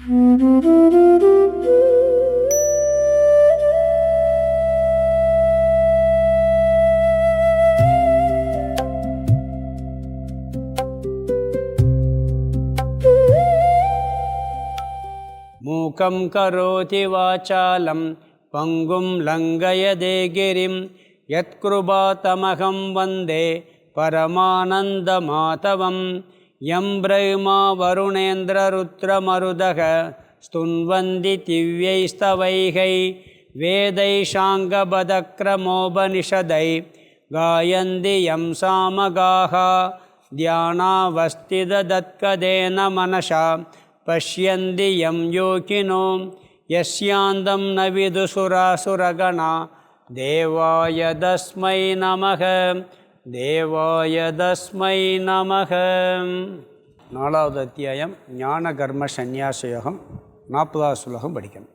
மூகம் கரோதி வாசாலம் பங்கும் லங்கயதே கிரிம் யத்கிருபாதமகம் வந்தே பரமானந்த மாதவம் யம் பிரம்மா வருணேந்திர ருத்ரமருதக ஸ்துன்வந்தி திவ்யைஸ்தவைகை வேதைஷாங்கபதக்ரமோபனிஷதை காயந்தி யம் சாமகாஹ தியானாவஸ்திததத்கதேன மனசா பஷ்யந்தி யம் யோகினோ யஸ்யாந்தம் ந விதுசுராசுரகணா தேவாய தஸ்மை நமக தேவாய தஸ்மை நமக. 4வது அத்தியாயம் ஞான கர்ம சந்நியாச யோகம். 40வது ஸ்லோகம் படிக்கணும்.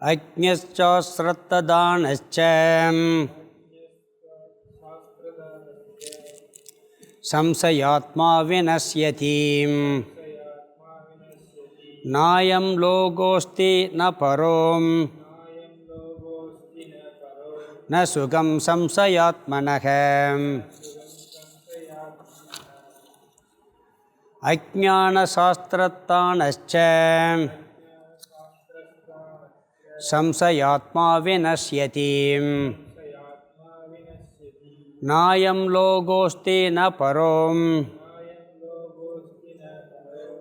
அக்ஞஸ்சாஸ்ரத்ததானச்ச சம்சயாத்மா வினஸ்யதீம் நாயம் லோகோஸ்தி ந பரோம் ந சுகம் சம்சயாத்மனக. அஜ்ஞானசாஸ்திரத்தானச்ச சம்சயாத்மா வினஸ்யதீம் நாயம் லோகோஸ்தி ந பரோம்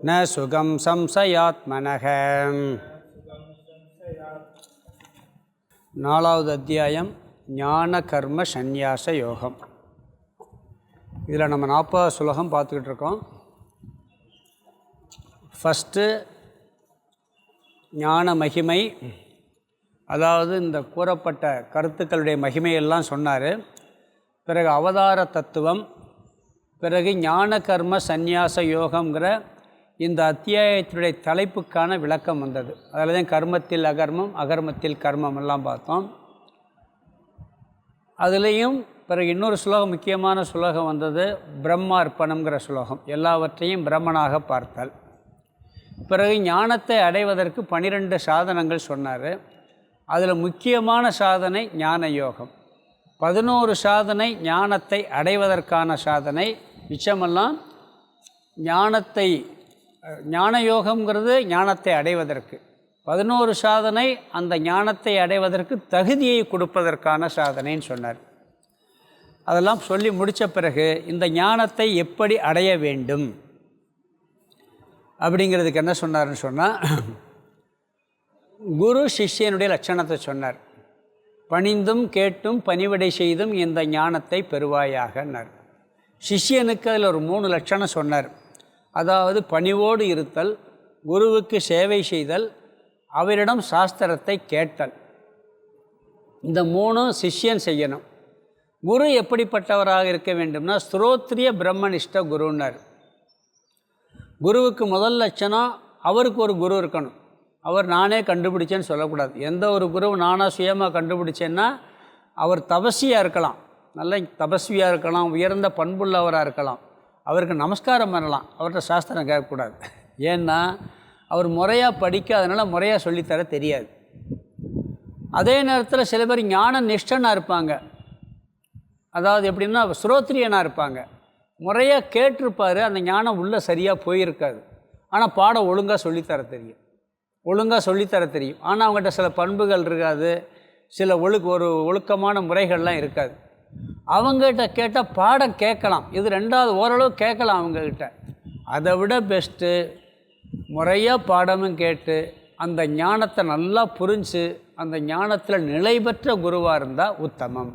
ந சுகம் சம்சயாத்மனக. 4வது அத்தியாயம் ஞான கர்ம சந்நியாச யோகம். இதில் நம்ம 40வது ஸ்லோகம் பார்த்துக்கிட்டு இருக்கோம். ஃபஸ்ட்டு ஞான மகிமை, அதாவது இந்த கூறப்பட்ட கருத்துக்களுடைய மகிமையெல்லாம் சொன்னார். பிறகு அவதார தத்துவம், பிறகு ஞான கர்ம சந்நியாச யோகங்கிற இந்த அத்தியாயத்தினுடைய தலைப்புக்கான விளக்கம் வந்தது. அதில் தான் கர்மத்தில் அகர்மம், அகர்மத்தில் கர்மம் எல்லாம் பார்த்தோம். அதுலேயும் பிறகு இன்னொரு ஸ்லோகம், முக்கியமான ஸ்லோகம் வந்தது, பிரம்மார்ப்பணம்ங்கிற ஸ்லோகம், எல்லாவற்றையும் பிரம்மனாக பார்த்தல். பிறகு ஞானத்தை அடைவதற்கு 12 சாதனங்கள் சொன்னார். அதில் முக்கியமான சாதனை ஞான யோகம். 11 சாதனை ஞானத்தை அடைவதற்கான சாதனை, மிச்சமெல்லாம் ஞானத்தை, ஞான யோகம்ங்கிறது ஞானத்தை அடைவதற்கு, 11 சாதனை அந்த ஞானத்தை அடைவதற்கு தகுதியை கொடுப்பதற்கான சாதனைன்னு சொன்னார். அதெல்லாம் சொல்லி முடித்த பிறகு இந்த ஞானத்தை எப்படி அடைய வேண்டும் அப்படிங்கிறதுக்கு என்ன சொன்னார்னு சொன்னால், குரு சிஷ்யனுடைய லட்சணத்தை சொன்னார். பணிந்தும் கேட்டும் பணிவிடை செய்தும் இந்த ஞானத்தை பெறுவாயாகன்னார். சிஷ்யனுக்கு அதில் ஒரு 3 லட்சணம் சொன்னார். அதாவது பணிவோடு இருத்தல், குருவுக்கு சேவை செய்தல், அவரிடம் சாஸ்திரத்தை கேட்டல். இந்த 3 சிஷ்யன் செய்யணும். குரு எப்படிப்பட்டவராக இருக்க வேண்டும்னா ஸ்ரோத்ரிய பிரம்மனிஷ்ட குருன்னார். குருவுக்கு முதல் லட்சணம், அவருக்கு ஒரு குரு இருக்கணும். அவர் நானே கண்டுபிடிச்சேன்னு சொல்லக்கூடாது. எந்த ஒரு குரு நானாக சுயமாக கண்டுபிடிச்சேன்னா அவர் தபஸ்வியாக இருக்கலாம், நல்ல தபஸ்வியாக இருக்கலாம், உயர்ந்த பண்புள்ளவராக இருக்கலாம், அவருக்கு நமஸ்காரம் பண்ணலாம், அவர்கிட்ட சாஸ்திரம் கேட்கக்கூடாது. ஏன்னா அவர் முறையாக படிக்காதனால முறையாக சொல்லித்தர தெரியாது. அதே நேரத்தில் சில பேர் ஞான நிஷ்டனாக இருப்பாங்க. அதாவது எப்படின்னா ஸ்ரோத்ரியனாக இருப்பாங்க, முறையாக கேட்டிருப்பார், அந்த ஞானம் உள்ளே சரியாக போயிருக்காது. ஆனால் பாடம் ஒழுங்காக சொல்லித்தர தெரியும், ஆனால் அவங்ககிட்ட சில பண்புகள் இருக்காது, சில ஒழுக்கமான முறைகள்லாம் இருக்காது. அவங்ககிட்ட கேட்டால் பாடம் கேட்கலாம், இது 2வது ஓரளவு கேட்கலாம் அவங்கக்கிட்ட. அதை விட பெஸ்ட்டு முறையாக பாடமும் கேட்டு அந்த ஞானத்தை நல்லா புரிஞ்சு அந்த ஞானத்தில் நிலை பெற்ற குருவாக இருந்தால் உத்தமம்.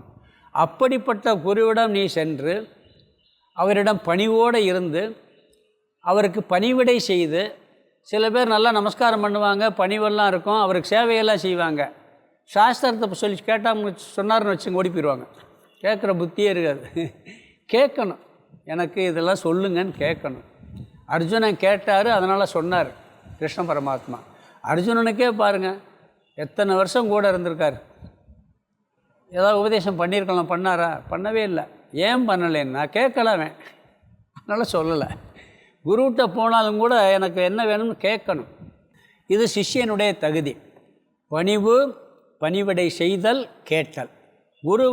அப்படிப்பட்ட குருவிடம் நீ சென்று அவரிடம் பணிவோடு இருந்து அவருக்கு பணிவிடை செய்து, சில பேர் நல்லா நமஸ்காரம் பண்ணுவாங்க, பணிவெல்லாம் இருக்கும், அவருக்கு சேவையெல்லாம் செய்வாங்க. சாஸ்திரத்தை சொல்லி கேட்டால் சொன்னார்னு வச்சுங்க ஓடி போயிடுவாங்க. கேட்குற புத்தியே இருக்காது. கேட்கணும், எனக்கு இதெல்லாம் சொல்லுங்கன்னு கேட்கணும். அர்ஜுனன் கேட்டார், அதனால் சொன்னார் கிருஷ்ண பரமாத்மா. அர்ஜுனனுக்கே பாருங்கள், எத்தனை வருஷம் கூட இருந்திருக்கார். ஏதாவது உபதேசம் பண்ணியிருக்கலாம், பண்ணாரா? பண்ணவே இல்லை. ஏன் பண்ணலைன்னா கேட்கலாமே, அதனால் சொல்லலை. குருகிட்ட போனாலும் கூட எனக்கு என்ன வேணும்னு கேட்கணும். இது சிஷ்யனுடைய தகுதி. பணிவு, பணிவிடை செய்தல், கேட்டல். குரு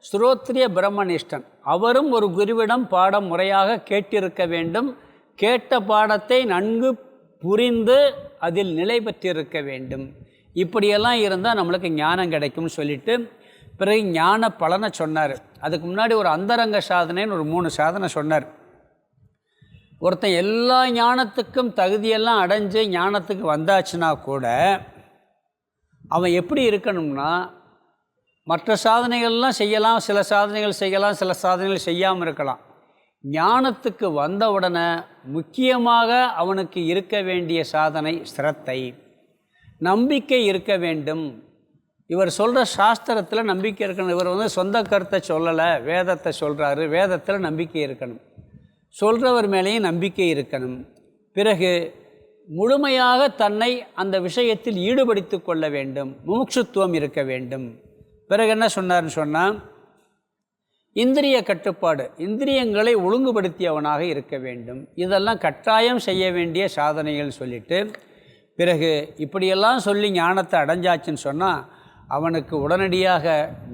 ஸ்ரோத்ரிய பிரம்மனிஷ்டன். அவரும் ஒரு குருவிடம் பாடம் முறையாக கேட்டிருக்க வேண்டும். கேட்ட பாடத்தை நன்கு புரிந்து அதில் நிலை பெற்றிருக்க வேண்டும். இப்படியெல்லாம் இருந்தால் நம்மளுக்கு ஞானம் கிடைக்கும்னு சொல்லிட்டு பிறகு ஞான பலனை சொன்னார். அதுக்கு முன்னாடி ஒரு அந்தரங்க சாதனைன்னு ஒரு 3 சாதனை சொன்னார். ஒருத்தன் எல்லா ஞானத்துக்கும் தகுதியெல்லாம் அடைஞ்சு ஞானத்துக்கு வந்தாச்சுன்னா கூட அவன் எப்படி இருக்கணும்னா, மற்ற சாதனைகள்லாம் செய்யலாம், சில சாதனைகள் செய்யலாம், சில சாதனைகள் செய்யாமல் இருக்கலாம். ஞானத்துக்கு வந்தவுடனே முக்கியமாக அவனுக்கு இருக்க வேண்டிய சாதனை ஸ்ரத்தை, நம்பிக்கை இருக்க வேண்டும். இவர் சொல்கிற சாஸ்திரத்தில் நம்பிக்கை இருக்கணும். இவர் சொந்த கருத்தை சொல்லலை, வேதத்தை சொல்கிறாரு. வேதத்தில் நம்பிக்கை இருக்கணும், சொல்கிறவர் மேலேயும் நம்பிக்கை இருக்கணும். பிறகு முழுமையாக தன்னை அந்த விஷயத்தில் ஈடுபடுத்தி கொள்ள வேண்டும், முமுட்சுத்துவம் இருக்க வேண்டும். பிறகு என்ன சொன்னார்னு சொன்னால், இந்திரிய கட்டுப்பாடு, இந்திரியங்களை ஒழுங்குபடுத்தியவனாக இருக்க வேண்டும். இதெல்லாம் கட்டாயம் செய்ய வேண்டிய சாதனைகள் சொல்லிட்டு பிறகு இப்படியெல்லாம் சொல்லி ஞானத்தை அடைஞ்சாச்சுன்னு சொன்னால் அவனுக்கு உடனடியாக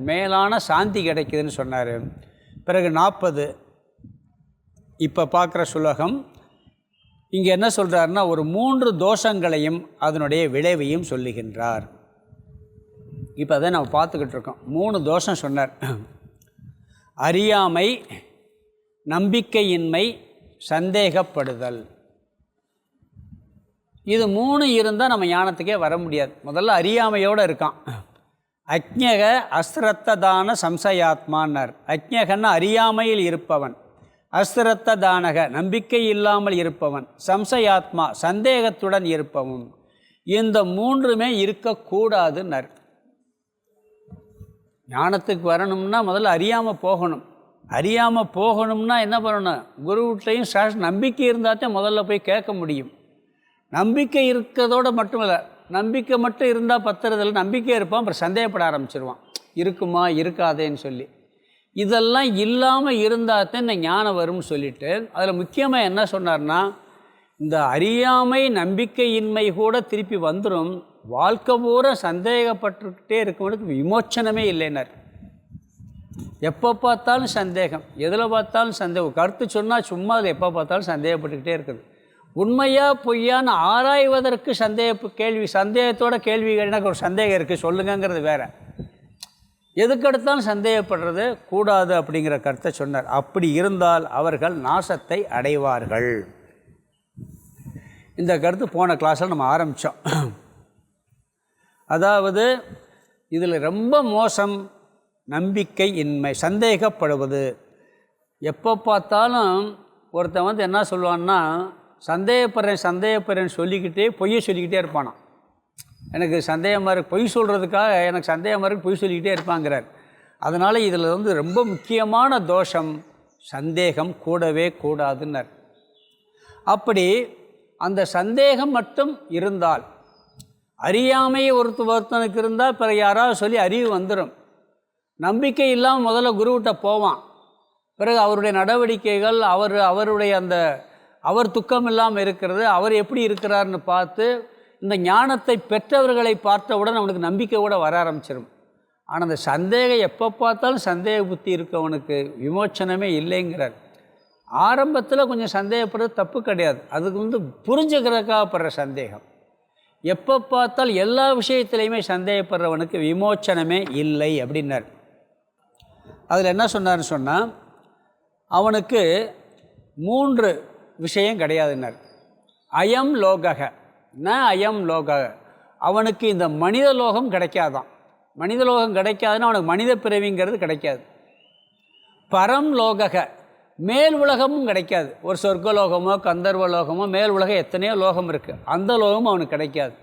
மேலான சாந்தி கிடைக்குதுன்னு சொன்னார். பிறகு 40 இப்போ பார்க்குற சுலகம் இங்கே என்ன சொல்கிறாருன்னா, ஒரு 3 தோஷங்களையும் அதனுடைய விளைவையும் சொல்லுகின்றார். இப்போ அதை நம்ம பார்த்துக்கிட்டு இருக்கோம். 3 தோஷம் சொன்னார். அறியாமை, நம்பிக்கையின்மை, சந்தேகப்படுதல். இது 3 இருந்தால் நம்ம ஞானத்துக்கே வர முடியாது. முதல்ல அறியாமையோடு இருக்கான். அக்ஞக அஸ்ரத்ததான சம்சயாத்மான்னார். அக்ஞகன்னா அறியாமையில் இருப்பவன், அஸ்ரத்ததானக நம்பிக்கை இல்லாமல் இருப்பவன், சம்சயாத்மா சந்தேகத்துடன் இருப்பவன். இந்த 3மே இருக்கக்கூடாதுன்னார். ஞானத்துக்கு வரணும்னா முதல்ல அறியாமல் போகணும். அறியாமல் போகணும்னா என்ன பண்ணணும்? குருவிட்டையும் நம்பிக்கை இருந்தால் தான் முதல்ல போய் கேட்க முடியும். நம்பிக்கை இருக்கிறதோடு மட்டும் இல்லை, நம்பிக்கை மட்டும் இருந்தால் பத்துறதில்லை. நம்பிக்கை இருப்பான், அப்புறம் சந்தேகப்பட ஆரம்பிச்சிருவான், இருக்குமா இருக்காதேன்னு சொல்லி. இதெல்லாம் இல்லாமல் இருந்தால் தான் இந்த ஞானம் வரும்னு சொல்லிட்டு அதில் முக்கியமாக என்ன சொன்னார்னா, இந்த அறியாமை நம்பிக்கையின்மை கூட திருப்பி வந்துடும். வாழ்க்கை பூரா சந்தேகப்பட்டுக்கிட்டே இருக்கவனுக்கு விமோச்சனமே இல்லைன்னார். எப்போ பார்த்தாலும் சந்தேகம், எதில் பார்த்தாலும் சந்தேகம். கருத்து சொன்னால் சும்மா அது எப்போ பார்த்தாலும் சந்தேகப்பட்டுக்கிட்டே இருக்குது. உண்மையாக பொய்யான்னு ஆராய்வதற்கு சந்தேகத்தோட கேள்வி எனக்கு ஒரு சந்தேகம் இருக்குது சொல்லுங்கிறது வேறு. எதுக்கெடுத்தாலும் சந்தேகப்படுறது கூடாது அப்படிங்கிற கருத்தை சொன்னார். அப்படி இருந்தால் அவர்கள் நாசத்தை அடைவார்கள். இந்த கருத்து போன கிளாஸில் நம்ம ஆரம்பித்தோம். அதாவது இதில் ரொம்ப மோசம் நம்பிக்கை இன்மை, சந்தேகப்படுவது. எப்போ பார்த்தாலும் ஒருத்தன் என்ன சொல்லுவான்னா, சந்தேகப்படுறேன்னு சொல்லிக்கிட்டே பொய்யை சொல்லிக்கிட்டே இருப்பானான். எனக்கு சந்தேகமாக இருக்குது, பொய் சொல்கிறதுக்காக எனக்கு சந்தேகமாக இருக்குது பொய் சொல்லிக்கிட்டே இருப்பாங்கிறார். அதனால் இதில் ரொம்ப முக்கியமான தோஷம் சந்தேகம் கூடவே கூடாதுன்னார். அப்படி அந்த சந்தேகம் மட்டும் இருந்தால், அறியாமை ஒருத்தனுக்கு இருந்தால் பிறகு யாராவது சொல்லி அறிவு வந்துடும். நம்பிக்கை இல்லாமல் முதல்ல குருவிட்ட போவான். பிறகு அவருடைய நடவடிக்கைகள், அவருடைய அவர் துக்கம் இல்லாமல் இருக்கிறது, அவர் எப்படி இருக்கிறார்னு பார்த்து இந்த ஞானத்தை பெற்றவர்களை பார்த்தவுடன் அவனுக்கு நம்பிக்கை கூட வர ஆரம்பிச்சிடும். ஆனால் அந்த சந்தேகம் எப்போ பார்த்தாலும் சந்தேக புத்தி இருக்கவனுக்கு விமோச்சனமே இல்லைங்கிறார். ஆரம்பத்தில் கொஞ்சம் சந்தேகப்படுறது தப்பு கிடையாது, அதுக்கு புரிஞ்சுக்கிறதுக்காகப்படுற சந்தேகம். எப்போ பார்த்தால் எல்லா விஷயத்திலையுமே சந்தேகப்படுறவனுக்கு விமோச்சனமே இல்லை அப்படின்னார். அதில் என்ன சொன்னார்னு சொன்னால், அவனுக்கு 3 விஷயம் கிடையாதுன்னார். அயம் லோகக ந அயம் லோகக. அவனுக்கு இந்த மனித லோகம் கிடைக்காதான். மனித லோகம் கிடைக்காதுன்னா அவனுக்கு மனித பிறவிங்கிறது கிடைக்காது. பரம் லோகக மேல் உலகமும் கிடைக்காது. ஒரு சொர்க்கலோகமோ கந்தர்வ லோகமோ மேல் உலகம் எத்தனையோ லோகம் இருக்குது, அந்த லோகமும் அவனுக்கு கிடைக்காது.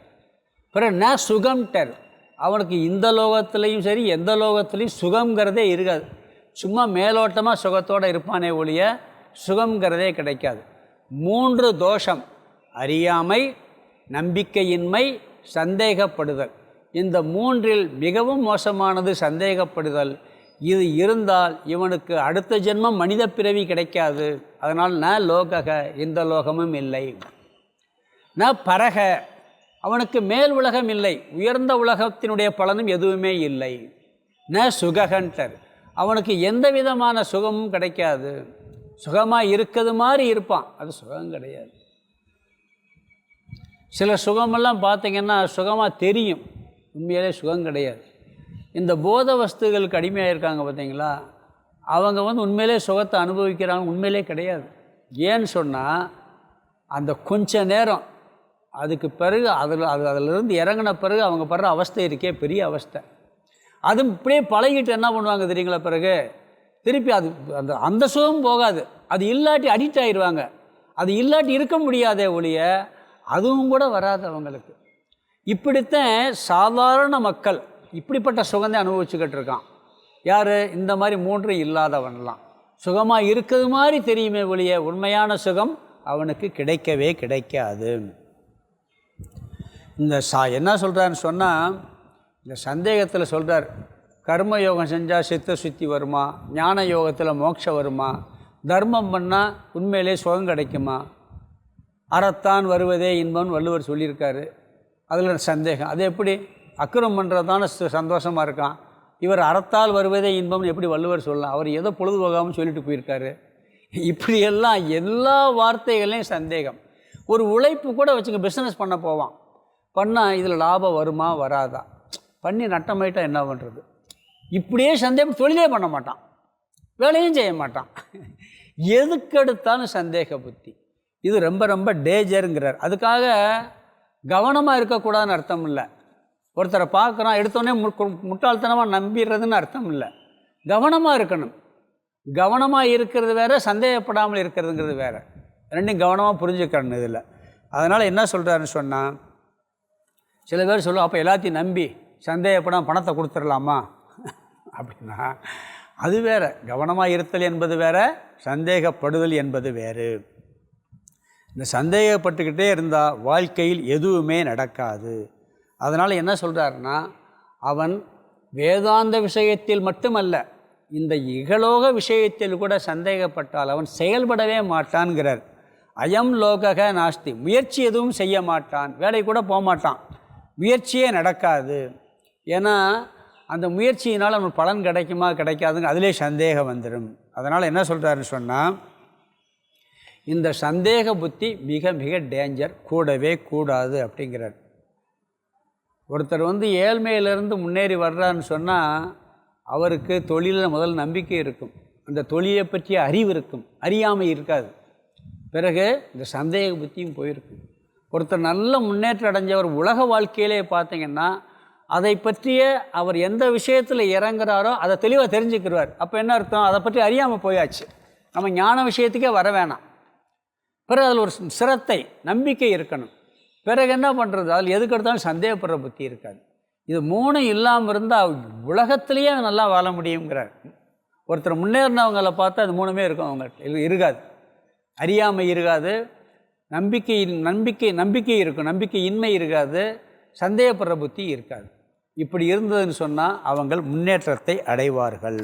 பிறகு ந சுகம்டர், அவனுக்கு இந்த லோகத்துலேயும் சரி எந்த லோகத்துலேயும் சுகங்கிறதே இருக்காது. சும்மா மேலோட்டமாக சுகத்தோடு இருப்பானே ஒழிய சுகங்கிறதே கிடைக்காது. 3 தோஷம், அறியாமை, நம்பிக்கையின்மை, சந்தேகப்படுதல். இந்த 3இல் மிகவும் மோசமானது சந்தேகப்படுதல். இது இருந்தால் இவனுக்கு அடுத்த ஜென்மம் மனித பிறவி கிடைக்காது. அதனால் ந லோகக, இந்த லோகமும் இல்லை. ந பரக, அவனுக்கு மேல் உலகம் இல்லை, உயர்ந்த உலகத்தினுடைய பலனும் எதுவுமே இல்லை. ந சுககன்டர், அவனுக்கு எந்த விதமான சுகமும் கிடைக்காது. சுகமாக இருக்கிறது மாதிரி இருப்பான், அது சுகம் கிடையாது. சில சுகமெல்லாம் பார்த்திங்கன்னா சுகமாக தெரியும், உண்மையிலே சுகம் கிடையாது. இந்த போத வஸ்துகளுக்கு அடிமையாக இருக்காங்க பார்த்தீங்களா, அவங்க உண்மையிலே சுகத்தை அனுபவிக்கிறாங்க, உண்மையிலே கிடையாது. ஏன்னு சொன்னால் அந்த கொஞ்ச நேரம், அதுக்கு பிறகு அதிலிருந்து இறங்கின பிறகு அவங்க படுற அவஸ்தை இருக்கே பெரிய அவஸ்தை. அது இப்படியே பழகிட்டு என்ன பண்ணுவாங்க தெரியுங்களா, பிறகு திருப்பி அது அந்த சுகம் போகாது. அது இல்லாட்டி அடிக்ட் ஆகிடுவாங்க. அது இல்லாட்டி இருக்க முடியாதே ஒழிய அதுவும் கூட வராது அவங்களுக்கு. இப்படித்தான் சாதாரண மக்கள் இப்படிப்பட்ட சுகந்தை அனுபவிச்சுக்கிட்டு இருக்கான். யார்? இந்த மாதிரி 3 இல்லாதவன்லாம். சுகமாக இருக்கிறது மாதிரி தெரியுமே ஒழிய உண்மையான சுகம் அவனுக்கு கிடைக்கவே கிடைக்காது. இந்த என்ன சொல்கிறாருன்னு சொன்னால், இந்த சந்தேகத்தில் சொல்கிறார், கர்மயோகம் செஞ்சால் சித்த சுத்தி வருமா, ஞான யோகத்தில் மோட்சம் வருமா, தர்மம் பண்ணால் உண்மையிலே சுகம் கிடைக்குமா, அறத்தான் வருவதே இன்பம்னு வள்ளுவர் சொல்லியிருக்காரு. அதில் சந்தேகம். அது எப்படி அக்கிரம் பண்ணுறது தானே சந்தோஷமாக இருக்கான், இவர் அறத்தால் வருவதே இன்பம்னு எப்படி வள்ளுவர் சொல்லலாம்? அவர் ஏதோ பொழுதுபோகாமல் சொல்லிட்டு போயிருக்காரு. இப்படியெல்லாம் எல்லா வார்த்தைகளையும் சந்தேகம். ஒரு உழைப்பு கூட வச்சுங்க, பிஸ்னஸ் பண்ண போவான், பண்ணால் இதில் லாபம் வருமா வராதா, பண்ணி நட்டமாயிட்டால் என்ன பண்ணுறது, இப்படியே சந்தேகம். தொழிலே பண்ண மாட்டான், வேலையும் செய்ய மாட்டான், எதுக்கெடுத்தாலும் சந்தேக புத்தி. இது ரொம்ப ரொம்ப டேஞ்சருங்கிறார். அதுக்காக கவனமாக இருக்கக்கூடாதுன்னு அர்த்தம் இல்லை. ஒருத்தரை பார்க்குறோம், எடுத்தோடனே முட்டாள்தனமாக நம்பிடுறதுன்னு அர்த்தம் இல்லை. கவனமாக இருக்கணும். கவனமாக இருக்கிறது வேறு, சந்தேகப்படாமல் இருக்கிறதுங்கிறது வேறு. ரெண்டும் கவனமாக புரிஞ்சுக்கணும் இதில். அதனால் என்ன சொல்கிறாருன்னு சொன்னால், சில பேர் சொல்லுவோம், அப்போ எல்லாத்தையும் நம்பி சந்தேகப்படாமல் பணத்தை கொடுத்துடலாமா அப்படின்னா அது வேறு. கவனமாக இருத்தல் என்பது வேறு, சந்தேகப்படுதல் என்பது வேறு. இந்த சந்தேகப்பட்டுக்கிட்டே இருந்தால் வாழ்க்கையில் எதுவுமே நடக்காது. அதனால் என்ன சொல்கிறாருன்னா, அவன் வேதாந்த விஷயத்தில் மட்டுமல்ல, இந்த இகலோக விஷயத்தில் கூட சந்தேகப்பட்டால் அவன் செயல்படவே மாட்டான்கிறார். அயம் லோகக நாஸ்தி, முயற்சி எதுவும் செய்ய மாட்டான், வேலை கூட போக மாட்டான், முயற்சியே நடக்காது. ஏன்னா அந்த முயற்சியினால் அவன் பலன் கிடைக்குமா கிடைக்காதுங்க, அதிலே சந்தேகம் வந்துடும். அதனால் என்ன சொல்கிறாருன்னு சொன்னால், இந்த சந்தேக புத்தி மிக மிக டேஞ்சர், கூடவே கூடாது அப்படிங்கிறார். ஒருத்தர் ஏழ்மையிலிருந்து முன்னேறி வர்றான்னு சொன்னால் அவருக்கு தொழிலில் முதல் நம்பிக்கை இருக்கும், அந்த தொழிலை பற்றிய அறிவு இருக்கும், அறியாமை இருக்காது. பிறகு இந்த சந்தேக புத்தியும் போயிருக்கும். ஒருத்தர் நல்ல முன்னேற்றம் அடைஞ்சவர் உலக வாழ்க்கையிலே பார்த்திங்கன்னா அதை பற்றிய அவர் எந்த விஷயத்தில் இறங்குறாரோ அதை தெளிவாக தெரிஞ்சுக்கிறார். அப்போ என்ன அர்த்தம், அதை பற்றி அறியாமல் போயாச்சு, நம்ம ஞான விஷயத்துக்கே வர வேணாம். பிறகு அதில் ஒரு சிரத்தை நம்பிக்கை இருக்கணும். பிறகு என்ன பண்ணுறது, அதில் எதுக்கு எடுத்தாலும் சந்தேகப்படுற புத்தி இருக்காது. இது 3 இல்லாமல் இருந்தால் உலகத்திலேயே நல்லா வாழ முடியுங்கிறார். ஒருத்தர் முன்னேறினவங்களை பார்த்தா அது 3மே இருக்கும், அவங்கள்ட்ட இருக்காது. அறியாமை இருக்காது, நம்பிக்கை இருக்கும், நம்பிக்கையின்மை இருக்காது, சந்தேகப்படுற புத்தி இருக்காது. இப்படி இருந்ததுன்னு சொன்னால் அவங்கள் முன்னேற்றத்தை அடைவார்கள்.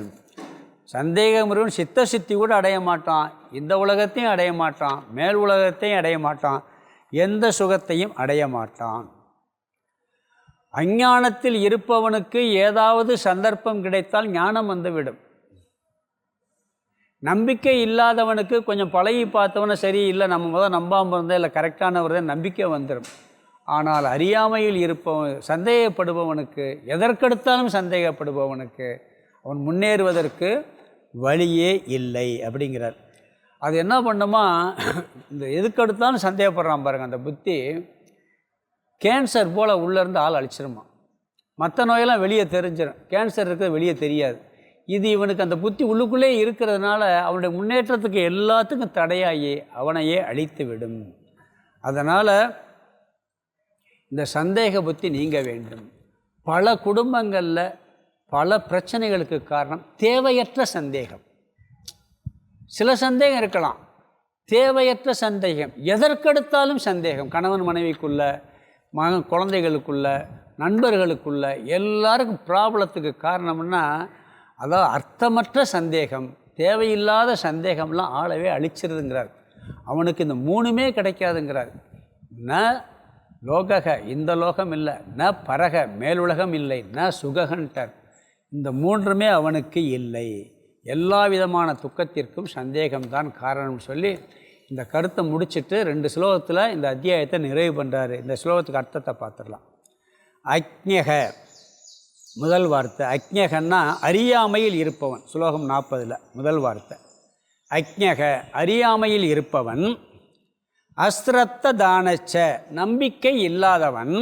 சந்தேகம் இருக்கும், சித்த சித்தி கூட அடைய மாட்டான், இந்த உலகத்தையும் அடைய மாட்டான், மேல் உலகத்தையும் அடைய மாட்டான், எந்த சுகத்தையும் அடைய மாட்டான். அஞ்ஞானத்தில் இருப்பவனுக்கு ஏதாவது சந்தர்ப்பம் கிடைத்தால் ஞானம் வந்துவிடும். நம்பிக்கை இல்லாதவனுக்கு கொஞ்சம் பழகி பார்த்தவன சரி, இல்லை நம்ம முதல் நம்பாமல் இருந்தால் இல்லை கரெக்டானவர் நம்பிக்கை வந்துடும். ஆனால் அறியாமையில் இருப்பவன், சந்தேகப்படுபவனுக்கு, எதற்கெடுத்தாலும் சந்தேகப்படுபவனுக்கு அவன் முன்னேறுவதற்கு வழியே இல்லை அப்படிங்கிறார். அது என்ன பண்ணுமா, இந்த எதுக்கெடுத்தாலும் சந்தேகப்படுறான் பாருங்கள், அந்த புத்தி கேன்சர் போல் உள்ளேருந்து ஆள் அழிச்சிருமா. மற்ற நோயெல்லாம் வெளியே தெரிஞ்சிடும், கேன்சர் இருக்கிறது வெளியே தெரியாது. இது இவனுக்கு அந்த புத்தி உள்ளுக்குள்ளே இருக்கிறதுனால அவனுடைய முன்னேற்றத்துக்கு எல்லாத்துக்கும் தடையாகி அவனையே அழித்து விடும். அதனால் இந்த சந்தேக புத்தி நீங்க வேண்டும். பல குடும்பங்களில் பல பிரச்சனைகளுக்கு காரணம் தேவையற்ற சந்தேகம். சில சந்தேகம் இருக்கலாம், தேவையற்ற சந்தேகம், எதற்கெடுத்தாலும் சந்தேகம். கணவன் மனைவிக்குள்ள, குழந்தைகளுக்குள்ள, நண்பர்களுக்குள்ள எல்லாருக்கும் ப்ராப்ளத்துக்கு காரணம்னா அதாவது அர்த்தமற்ற சந்தேகம், தேவையில்லாத சந்தேகம்லாம் ஆளவே அழிச்சிருதுங்கிறார். அவனுக்கு இந்த 3மே கிடைக்காதுங்கிறார். ந லோகக இந்த லோகம் இல்லை, ந பரக மேலுலகம் இல்லை, ந சுககன்டர் இந்த மூன்றுமே அவனுக்கு இல்லை. எல்லா விதமான துக்கத்திற்கும் சந்தேகம்தான் காரணம் சொல்லி இந்த கருத்தை முடிச்சுட்டு 2 ஸ்லோகத்தில் இந்த அத்தியாயத்தை நிறைவு பண்ணுறாரு. இந்த ஸ்லோகத்துக்கு அர்த்தத்தை பார்த்துடலாம். அக்ஞக முதல் வார்த்தை. அக்ஞகன்னா அறியாமையில் இருப்பவன். ஸ்லோகம் 40 முதல் வார்த்தை. அக்ஞக அறியாமையில் இருப்பவன். அஸ்ரத்த தானச்ச நம்பிக்கை இல்லாதவன்.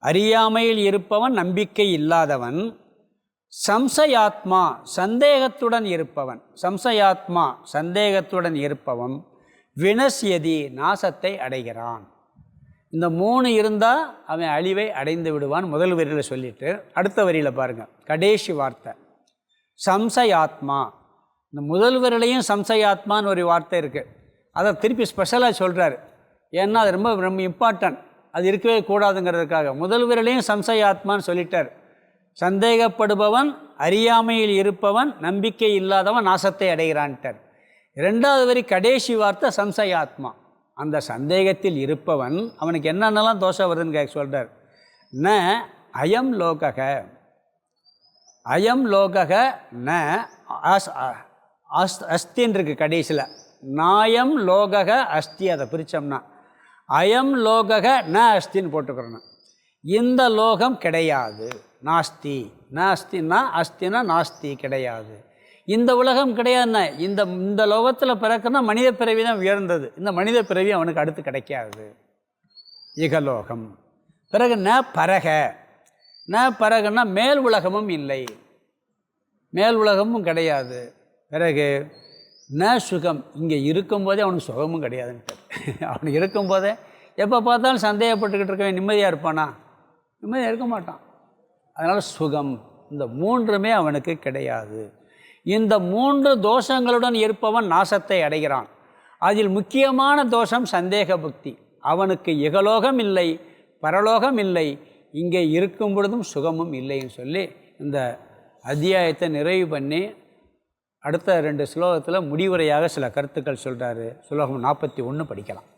அறியாமையில் இருப்பவன் நம்பிக்கை இல்லாதவன். சம்சயாத்மா சந்தேகத்துடன் இருப்பவன். சம்சயாத்மா சந்தேகத்துடன் இருப்பவன் வினஸ்யதி நாசத்தை அடைகிறான். இந்த 3 இருந்தால் அவன் அழிவை அடைந்து விடுவான். முதல் வரியில் சொல்லிவிட்டு அடுத்த வரியில் பாருங்கள், கடைசி வார்த்தை சம்சயாத்மா. இந்த முதல் வரிலையும் சம்சயாத்மான்னு ஒரு வார்த்தை இருக்குது. அதை திருப்பி ஸ்பெஷலாக சொல்கிறார். ஏன்னா அது ரொம்ப ரொம்ப இம்பார்ட்டன்ட். அது இருக்கவே கூடாதுங்கிறதுக்காக முதல் வரிலையும் சம்சயாத்மான்னு சொல்லிட்டார். சந்தேகப்படுபவன், அறியாமையில் இருப்பவன், நம்பிக்கை இல்லாதவன் நாசத்தை அடைகிறான்ட்டார். 2வது வரி கடைசி வார்த்தை சம்சயாத்மா. அந்த சந்தேகத்தில் இருப்பவன் அவனுக்கு என்னென்னலாம் தோஷம் வருதுன்னு கேட்க சொல்கிறார். ந அயம் லோகக, அயம் லோகக ந அஸ்தின்னு இருக்குது கடைசியில். நாயம் லோகக அஸ்தி. அதை பிரித்தோம்னா அயம் லோகக ந அஸ்தின்னு போட்டுக்கிறோம். இந்த லோகம் கிடையாது, நாஸ்தி. நாஸ்தின்னா அஸ்தினா நாஸ்தி, கிடையாது. இந்த உலகம் கிடையாதுன்னா இந்த லோகத்தில் பிறக்கணும் மனித பிறவி தான் உயர்ந்தது. இந்த மனித பிறவி அவனுக்கு அடுத்து கிடைக்காது. இகலோகம். பிறகு ந பரக. ந பரகன்னா மேல் உலகமும் இல்லை, மேல் உலகமும் கிடையாது. பிறகு ந சுகம். இங்கே இருக்கும்போதே அவனுக்கு சுகமும் கிடையாதுன்ட்டு. அவனுக்கு இருக்கும்போதே எப்போ பார்த்தாலும் சந்தேகப்பட்டுக்கிட்டு இருக்கவன் நிம்மதியாக இருப்பானா? நிம்மதியாக இருக்க மாட்டான். அதனால் சுகம். இந்த 3மே அவனுக்கு கிடையாது. இந்த 3 தோஷங்களுடன் இருப்பவன் நாசத்தை அடைகிறான். அதில் முக்கியமான தோஷம் சந்தேக புக்தி. அவனுக்கு இகலோகம் இல்லை, பரலோகம் இல்லை, இங்கே இருக்கும் பொழுதும் சுகமும் இல்லைன்னு சொல்லி இந்த அத்தியாயத்தை நிறைவு பண்ணி அடுத்த 2 ஸ்லோகத்தில் முடிவுரையாக சில கருத்துக்கள் சொல்கிறாரு. ஸ்லோகம் 41 படிக்கலாம்.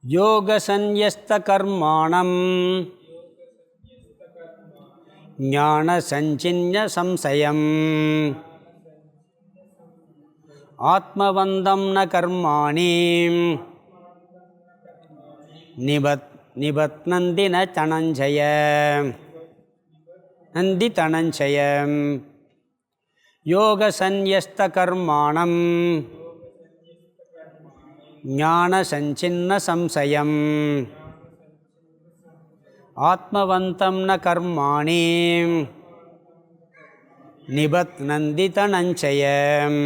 யோக சந்யஸ்த கர்மாணம் ஞான சஞ்சின்ய சம்சயம் ஆத்மவந்தம் ந கர்மாணி நிபத்னந்தி ந தனஞ்சய நந்தி தனஞ்சயம். யோக சந்யஸ்த கர்மாணம் ஞான சஞ்சின்ன சம்சயம் ஆத்மவந்தம் ந கர்மாணி நிபத்னந்தி தனஞ்சயம்.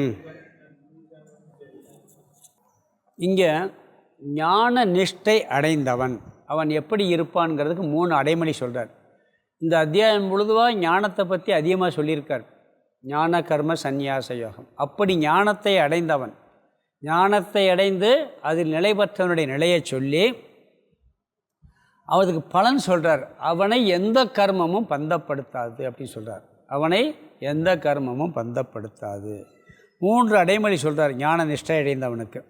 இங்கே ஞான நிஷ்டை அடைந்தவன் அவன் எப்படி இருப்பான்ங்கிறதுக்கு 3 அடைமொழி சொல்கிறார். இந்த அத்தியாயம் முழுதுவாக ஞானத்தை பற்றி அதிகமாக சொல்லியிருக்கார். ஞான கர்ம சந்நியாச யோகம். அப்படி ஞானத்தை அடைந்தவன், ஞானத்தை அடைந்து அதில் நிலை பெற்றவனுடைய நிலையை சொல்லி அவனுக்கு பலன் சொல்கிறார். அவனை எந்த கர்மமும் பந்தப்படுத்தாது அப்படின்னு சொல்கிறார். அவனை எந்த கர்மமும் பந்தப்படுத்தாது. 3 அடைமொழி சொல்கிறார் ஞான நிஷ்டை அடைந்தவனுக்கு.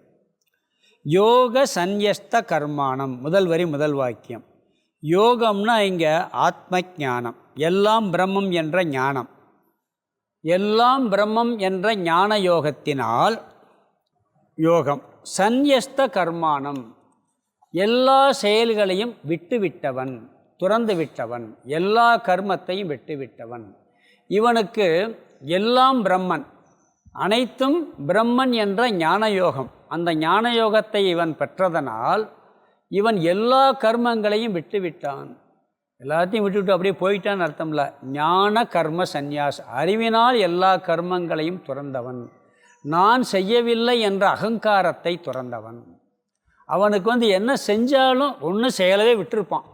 யோக சந்யஸ்த கர்மாணம். முதல் வரி முதல் வாக்கியம். யோகம்னா இங்கே ஆத்ம ஞானம், எல்லாம் பிரம்மம் என்ற ஞானம். எல்லாம் பிரம்மம் என்ற ஞான யோகத்தினால் யோகம். சந்யஸ்த கர்மாணம் எல்லா செயல்களையும் விட்டுவிட்டவன், துறந்து விட்டவன், எல்லா கர்மத்தையும் விட்டுவிட்டவன். இவனுக்கு எல்லாம் பிரம்மன், அனைத்தும் பிரம்மன் என்ற ஞான யோகம். அந்த ஞான யோகத்தை இவன் பெற்றதனால் இவன் எல்லா கர்மங்களையும் விட்டுவிட்டான். எல்லாத்தையும் விட்டுவிட்டு அப்படியே போயிட்டான்னு அர்த்தம் இல்லை. ஞான கர்ம சந்நியாஸ், அறிவினால் எல்லா கர்மங்களையும் துறந்தவன், நான் செய்யவில்லை என்ற அகங்காரத்தை துறந்தவன். அவனுக்கு என்ன செஞ்சாலும் ஒன்று செயலவே விட்டுருப்பான்.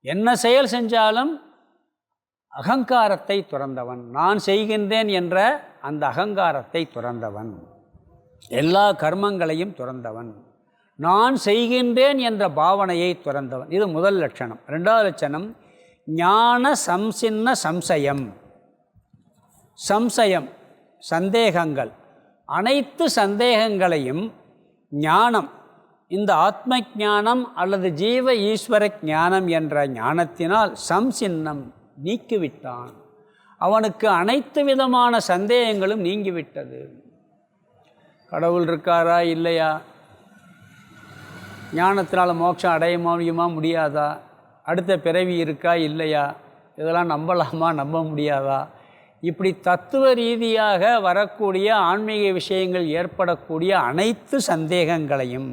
என்ன செயல் செஞ்சாலும் அகங்காரத்தை துறந்தவன், நான் செய்கின்றேன் என்ற அந்த அகங்காரத்தை துறந்தவன், எல்லா கர்மங்களையும் துறந்தவன், நான் செய்கின்றேன் என்ற பாவனையை துறந்தவன். இது முதல் லட்சணம். 2வது லட்சணம் ஞான சம்சின்ன சம்சயம். சம்சயம் சந்தேகங்கள், அனைத்து சந்தேகங்களையும் ஞானம் இந்த ஆத்ம ஞானம் அல்லது ஜீவ ஈஸ்வர ஞானம் என்ற ஞானத்தினால் சம்சின்னம் நீக்கிவிட்டான். அவனுக்கு அனைத்து விதமான சந்தேகங்களும் நீங்கிவிட்டது. கடவுள் இருக்காரா இல்லையா, ஞானத்தினால் மோட்சம் அடைய முடியுமா முடியாதா, அடுத்த பிறவி இருக்கா இல்லையா, இதெல்லாம் நம்பலாமா நம்ப முடியாதா, இப்படி தத்துவ ரீதியாக வரக்கூடிய ஆன்மீக விஷயங்கள் ஏற்படக்கூடிய அனைத்து சந்தேகங்களையும்,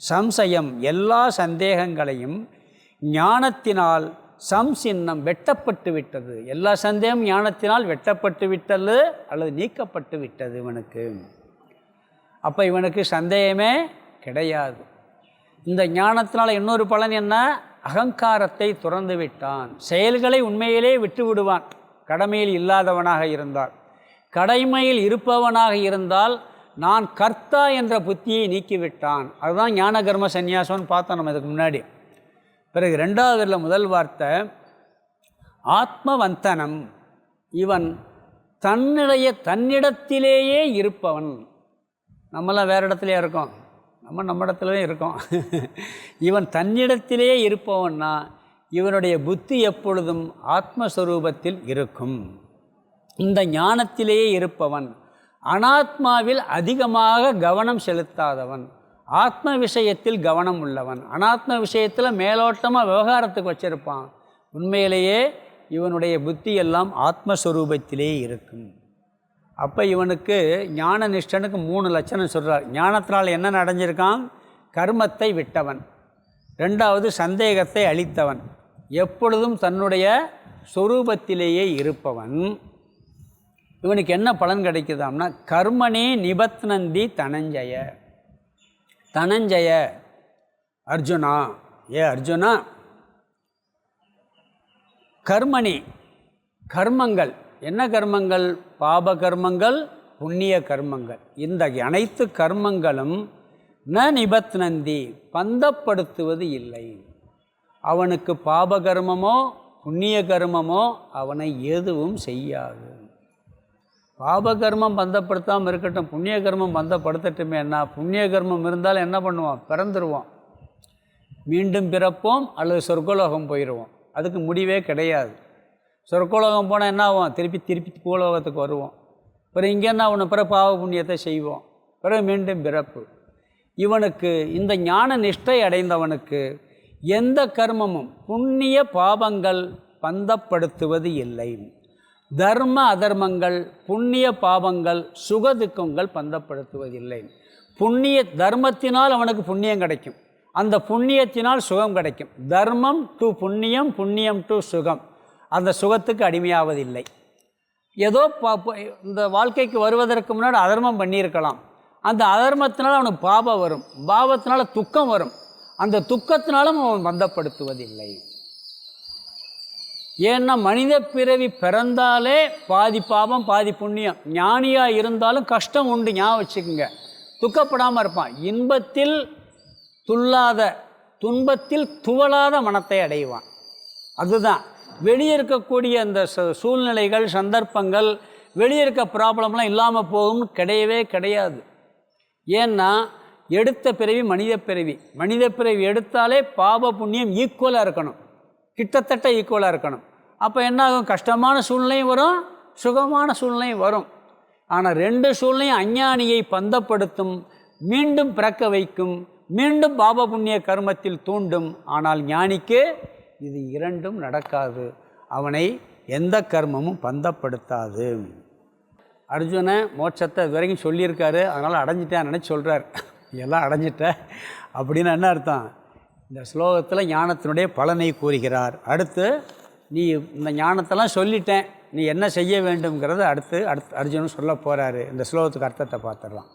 சம்சயம் எல்லா சந்தேகங்களையும் ஞானத்தினால் சம்சின்னம் வெட்டப்பட்டு விட்டது. எல்லா சந்தேகம் ஞானத்தினால் வெட்டப்பட்டு விட்டது அல்லது நீக்கப்பட்டு விட்டது இவனுக்கு. அப்போ இவனுக்கு சந்தேகமே கிடையாது. இந்த ஞானத்தினால் இன்னொரு பலன் என்ன, அகங்காரத்தை துறந்து விட்டான். செயல்களை உண்மையிலே விட்டு விடுவான். கடமையில் இல்லாதவனாக இருந்தால், கடமையில் இருப்பவனாக இருந்தால் நான் கர்த்தா என்ற புத்தியை நீக்கிவிட்டான். அதுதான் ஞான கர்ம சந்நியாசம்னு பார்த்தோம் நம்ம இதுக்கு முன்னாடி. பிறகு ரெண்டாவதுல முதல் வார்த்தை ஆத்மவந்தனம். இவன் தன்னிடத்திலேயே இருப்பவன். நம்மளாம் வேறு இடத்துலையே இருக்கோம், நம்ம இடத்துலையே இருக்கோம். இவன் தன்னிடத்திலேயே இருப்பவன்னா இவனுடைய புத்தி எப்பொழுதும் ஆத்மஸ்வரூபத்தில் இருக்கும். இந்த ஞானத்திலேயே இருப்பவன் அனாத்மாவில் அதிகமாக கவனம் செலுத்தாதவன், ஆத்ம விஷயத்தில் கவனம் உள்ளவன். அனாத்ம விஷயத்தில் மேலோட்டமாக விவகாரத்துக்கு வச்சிருப்பான். உண்மையிலேயே இவனுடைய புத்தி எல்லாம் ஆத்மஸ்வரூபத்திலே இருக்கும். அப்போ இவனுக்கு ஞான நிஷ்டனுக்கு 3 லட்சணம் சொல்கிறார். ஞானத்தினால் என்ன அடைஞ்சிருக்கான், கர்மத்தை விட்டவன், ரெண்டாவது சந்தேகத்தை அழித்தவன், எப்பொழுதும் தன்னுடைய சொரூபத்திலேயே இருப்பவன். இவனுக்கு என்ன பலன் கிடைக்குதாம்னா கர்மனே நிபத்னந்தி தனஞ்சய. தனஞ்சய அர்ஜுனா, அர்ஜுனா, கர்மணி கர்மங்கள் என்ன கர்மங்கள், பாப கர்மங்கள், புண்ணிய கர்மங்கள். இந்த அனைத்து கர்மங்களும் ந நிபத்னந்தி பந்தப்படுத்துவது இல்லை. அவனுக்கு பாப கர்மமோ புண்ணிய கர்மமோ அவனை எதுவும் செய்யாது. பாப கர்மம் பந்தப்படுத்தாமல் இருக்கட்டும், புண்ணிய கர்மம் பந்தப்படுத்தட்டுமே. என்ன புண்ணிய கர்மம் இருந்தாலும் என்ன பண்ணுவோம், பிறந்துருவோம், மீண்டும் பிறப்போம் அல்லது சொர்க்கலோகம் போயிடுவோம். அதுக்கு முடிவே கிடையாது. சொர்க்கலோகம் போனால் என்ன ஆகும், திருப்பி பூலோகத்துக்கு வருவோம். பிறகு இங்கே என்ன ஆகணும், பிறகு பாவ புண்ணியத்தை செய்வோம், பிறகு மீண்டும் பிறப்பு. இவனுக்கு இந்த ஞான நிஷ்டை அடைந்தவனுக்கு எந்த கர்மமும் புண்ணிய பாபங்கள் பந்தப்படுத்துவது இல்லை. தர்ம அதர்மங்கள், புண்ணிய பாபங்கள், சுகதுக்கங்கள் பந்தப்படுத்துவதில்லை. புண்ணிய தர்மத்தினால் அவனுக்கு புண்ணியம் கிடைக்கும், அந்த புண்ணியத்தினால் சுகம் கிடைக்கும். தர்மம் டு புண்ணியம், புண்ணியம் டு சுகம். அந்த சுகத்துக்கு அடிமையாவதில்லை. ஏதோ இந்த வாழ்க்கைக்கு வருவதற்கு முன்னாடி அதர்மம் பண்ணியிருக்கலாம், அந்த அதர்மத்தினால் அவனுக்கு பாபம் வரும், பாவத்தினால துக்கம் வரும், அந்த துக்கத்தினாலும் அவன் பந்தப்படுத்துவதில்லை. ஏன்னா மனித பிறவி பிறந்தாலே பாதி பாவம் பாதி புண்ணியம். ஞானியாக இருந்தாலும் கஷ்டம் உண்டு, ஞாபகம் வச்சுக்கோங்க. துக்கப்படாமல் இருப்பான். இன்பத்தில் துள்ளாத, துன்பத்தில் துவளாத மனத்தை அடைவான். அதுதான் வெளியே இருக்கக்கூடிய அந்த சூழ்நிலைகள், சந்தர்ப்பங்கள், வெளியே இருக்க ப்ராப்ளம்லாம் இல்லாமல் போகும்னு கிடையவே கிடையாது. ஏன்னா எடுத்த பிறவி மனித பிறவி. மனித பிறவி எடுத்தாலே பாப புண்ணியம் ஈக்குவலாக இருக்கணும், கிட்டத்தட்ட ஈக்குவலாக இருக்கணும். அப்போ என்ன ஆகும், கஷ்டமான சூழ்நிலையும் வரும், சுகமான சூழ்நிலையும் வரும். ஆனால் 2 சூழ்நிலையும் அஞ்ஞானியை பந்தப்படுத்தும், மீண்டும் பிறக்க வைக்கும், மீண்டும் பாப புண்ணிய கர்மத்தில் தூண்டும். ஆனால் ஞானிக்கு இது 2ம் நடக்காது. அவனை எந்த கர்மமும் பந்தப்படுத்தாது. அர்ஜுன மோட்சத்தை இது வரைக்கும் சொல்லியிருக்காரு, அதனால் அடைஞ்சிட்டேன் நினச்சி சொல்கிறார். எல்லாம் அடைஞ்சிட்ட அப்படின்னு என்ன அர்த்தம், இந்த ஸ்லோகத்தில் ஞானத்தினுடைய பலனை கூறுகிறார். அடுத்து நீ இந்த ஞானத்தெல்லாம் சொல்லிட்டேன், நீ என்ன செய்ய வேண்டும்ங்கிறத அடுத்து அர்ஜுனன் சொல்ல போகிறாரு. இந்த ஸ்லோகத்துக்கு அர்த்தத்தை பார்த்துடலாம்.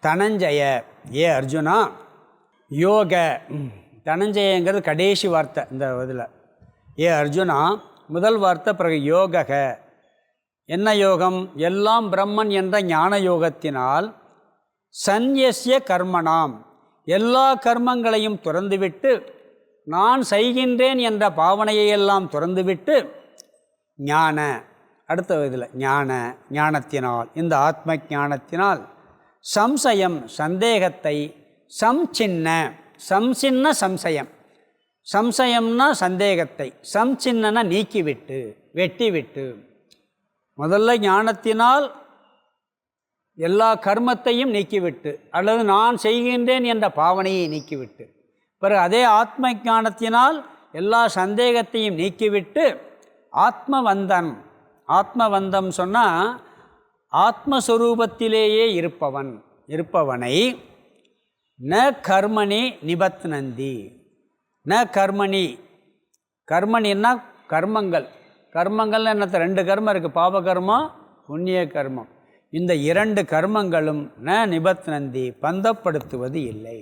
தனஞ்சய, அர்ஜுனா, யோக. தனஞ்சயங்கிறது கடைசி வார்த்தை இந்த இதில். அர்ஜுனா முதல் வார்த்தை, பிறகு யோக. என்ன யோகம், எல்லாம் பிரம்மன் என்ற ஞான யோகத்தினால் சந்நியஸ்ய கர்மணாம், எல்லா கர்மங்களையும் துறந்துவிட்டு நான் செய்கின்றேன் என்ற பாவனையெல்லாம் துறந்துவிட்டு ஞான, அடுத்த இதில் ஞானத்தினால், இந்த ஆத்ம ஞானத்தினால் சம்சயம் சந்தேகத்தை, சம்சின்ன சம்சின்ன சம்சயம். சம்சயம்னா சந்தேகத்தை, சம்சின்னனா நீக்கிவிட்டு, வெட்டிவிட்டு. முதல்ல ஞானத்தினால் எல்லா கர்மத்தையும் நீக்கிவிட்டு, அல்லது நான் செய்கின்றேன் என்ற பாவனையை நீக்கிவிட்டு, பிறகு அதே ஆத்ம ஞானத்தினால் எல்லா சந்தேகத்தையும் நீக்கிவிட்டு ஆத்மவந்தம். ஆத்மவந்தம் சொன்னால் ஆத்மஸ்வரூபத்திலேயே இருப்பவனை ந கர்மணி நிபத்னந்தி. ந கர்மணி, கர்மணின்னா கர்மங்கள். கர்மங்கள்னு என்னத்த, 2 கர்மம் இருக்குது, பாபகர்மம் புண்ணிய கர்மம். இந்த 2 கர்மங்களும் ந நிபத்னந்தி, பந்தப்படுத்துவது இல்லை.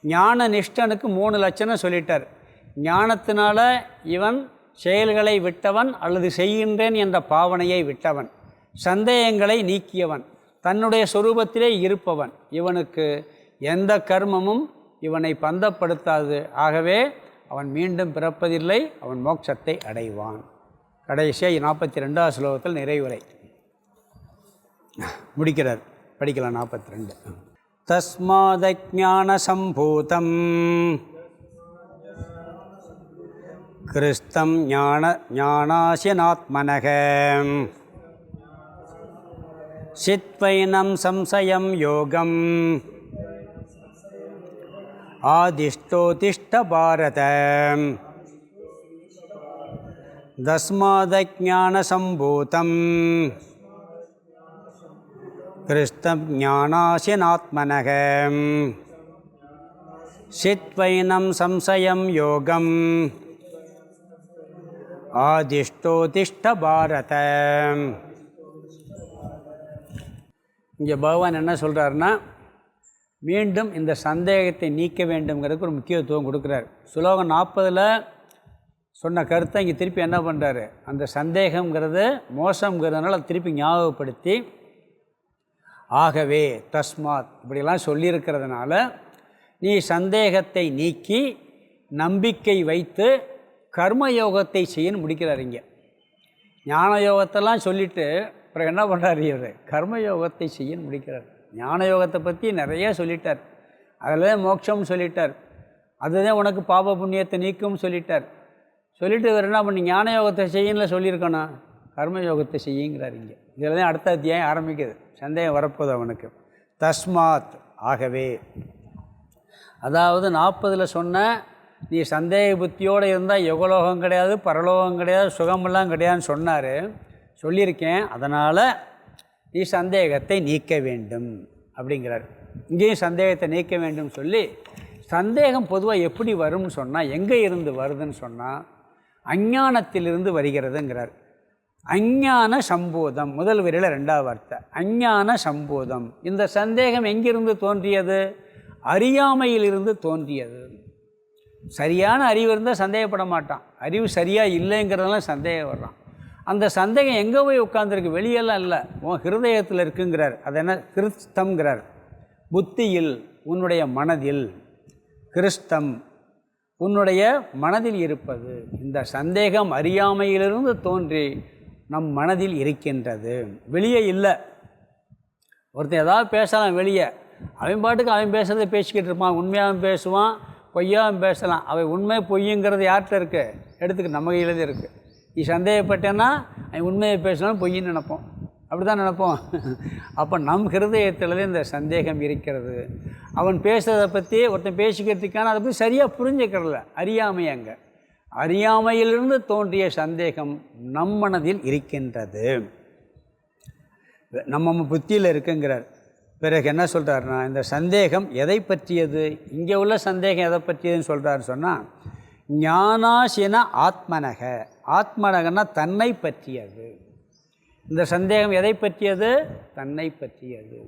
ஞான நிஷ்டனுக்கு 3 லட்சணம் சொல்லிட்டார். ஞானத்தினால இவன் செயல்களை விட்டவன் அல்லது செய்கின்றேன் என்ற பாவனையை விட்டவன், சந்தேகங்களை நீக்கியவன், தன்னுடைய சொரூபத்திலே இருப்பவன். இவனுக்கு எந்த கர்மமும் இவனை பந்தப்படுத்தாது. ஆகவே அவன் மீண்டும் பிறப்பதில்லை, அவன் மோட்சத்தை அடைவான். கடைசியாக 42வது ஸ்லோகத்தில் நிறைவுரை முடிக்கிறார். படிக்கலாம் 42. தஸ்மாதஞான சம்பூதம் கிருஸ்தம் ஞானாசினாத்மனக சித்வைனம் சம்சயம் யோகம் ஆதிஷ்டோதிஷ்ட பாரத. தஸ்மாதஞான சம்பூதம் கிருஸ்தம் ஞானாசினாத்மனக சித்வைனம் சம்சயம் யோகம் ஆதிஷ்டோதிஷ்ட பாரத. இங்கே பகவான் என்ன சொல்கிறாருன்னா, மீண்டும் இந்த சந்தேகத்தை நீக்க வேண்டும்ங்கிறதுக்கு ஒரு முக்கியத்துவம் கொடுக்குறார். ஸ்லோகம் 40ல் சொன்ன கருத்தை இங்கே திருப்பி என்ன பண்ணுறாரு, அந்த சந்தேகங்கிறது மோசங்கிறதுனால திருப்பி ஞாபகப்படுத்தி, ஆகவே தஸ்மாத் இப்படிலாம் சொல்லியிருக்கிறதுனால நீ சந்தேகத்தை நீக்கி நம்பிக்கை வைத்து கர்மயோகத்தை செய்யன்னு முடிக்கிறார். இங்கே ஞான யோகத்தெல்லாம் சொல்லிவிட்டு அப்புறம் என்ன பண்ணுறாரு, இவர் கர்மயோகத்தை செய்யன்னு முடிக்கிறார். ஞான யோகத்தை பற்றி நிறைய சொல்லிட்டார், அதில் மோட்சம்னு சொல்லிட்டார், அதுதான் உனக்கு பாப புண்ணியத்தை நீக்கும்னு சொல்லிட்டார். சொல்லிவிட்டு இவர் என்ன பண்ணி ஞான யோகத்தை செய்யணும்ல சொல்லியிருக்கணும், கர்மயோகத்தை செய்யுங்கிறார். இங்கே இதில் தான் அடுத்த அத்தியாயம் ஆரம்பிக்குது. சந்தேகம் வரப்போகுது அவனுக்கு. தஸ்மாத் ஆகவே, அதாவது 40ல் சொன்ன நீ சந்தேக புத்தியோடு இருந்தால் யுகலோகம் கிடையாது, பரலோகம் கிடையாது, சுகமெல்லாம் கிடையாதுன்னு சொன்னார். சொல்லியிருக்கேன், அதனால் நீ சந்தேகத்தை நீக்க வேண்டும் அப்படிங்கிறார். இங்கேயும் சந்தேகத்தை நீக்க வேண்டும் சொல்லி, சந்தேகம் பொதுவாக எப்படி வரும்னு சொன்னால், எங்கே இருந்து வருதுன்னு சொன்னால் அஞ்ஞானத்திலிருந்து வருகிறதுங்கிறார். அஞ்ஞான சம்போதம், முதல் வரியில் 2வது வார்த்தை அஞ்ஞான சம்போதம். இந்த சந்தேகம் எங்கிருந்து தோன்றியது? அறியாமையிலிருந்து தோன்றியது. சரியான அறிவு இருந்தால் சந்தேகப்பட மாட்டான், அறிவு சரியாக இல்லைங்கிறதெல்லாம் சந்தேகம் வர்றான். அந்த சந்தேகம் எங்கே போய் உட்காந்துருக்கு, வெளியெல்லாம் இல்லை, உன் ஹிருதயத்தில் இருக்குங்கிறார். அது என்ன, கிருஸ்தம்ங்கிறார். புத்தியில், உன்னுடைய மனதில், கிருஸ்தம் உன்னுடைய மனதில் இருப்பது. இந்த சந்தேகம் அறியாமையிலிருந்து தோன்றி நம் மனதில் இருக்கின்றது, வெளியே இல்லை. ஒருத்தன் ஏதாவது பேசலாம் வெளியே, அவன் பாட்டுக்கு அவன் பேசுகிறத பேசிக்கிட்டு இருப்பான். உண்மையாகவும் பேசுவான், பொய்யாகவும் பேசலாம். அவன் உண்மை பொய்யுங்கிறது யார்கிட்ட இருக்குது, எடுத்துக்க நம்ம கையில் தான் இருக்குது. நீ சந்தேகப்பட்டேன்னா அவன் உண்மையை பேசினாலும் பொய்ன்னு நினைப்போம், அப்படி தான் நினைப்போம். அப்போ நம் ஹிருதயத்தில் இந்த சந்தேகம் இருக்கிறது. அவன் பேசுகிறதை பற்றி ஒருத்தன் பேசிக்கிறதுக்கான அதை பற்றி சரியாக புரிஞ்சுக்கிறல, அறியாமை. அங்கே அறியாமையிலிருந்து தோன்றிய சந்தேகம் நம் மனதில் இருக்கின்றது, நம்ம புத்தியில் இருக்குங்கிறார். பிறகு என்ன சொல்கிறாருன்னா, இந்த சந்தேகம் எதை பற்றியது, இங்கே உள்ள சந்தேகம் எதை பற்றியதுன்னு சொல்கிறாருன்னு சொன்னால், ஞானாசின ஆத்மனக. ஆத்மனகன்னா தன்னை பற்றியது. இந்த சந்தேகம் எதை பற்றியது, தன்னை பற்றியது.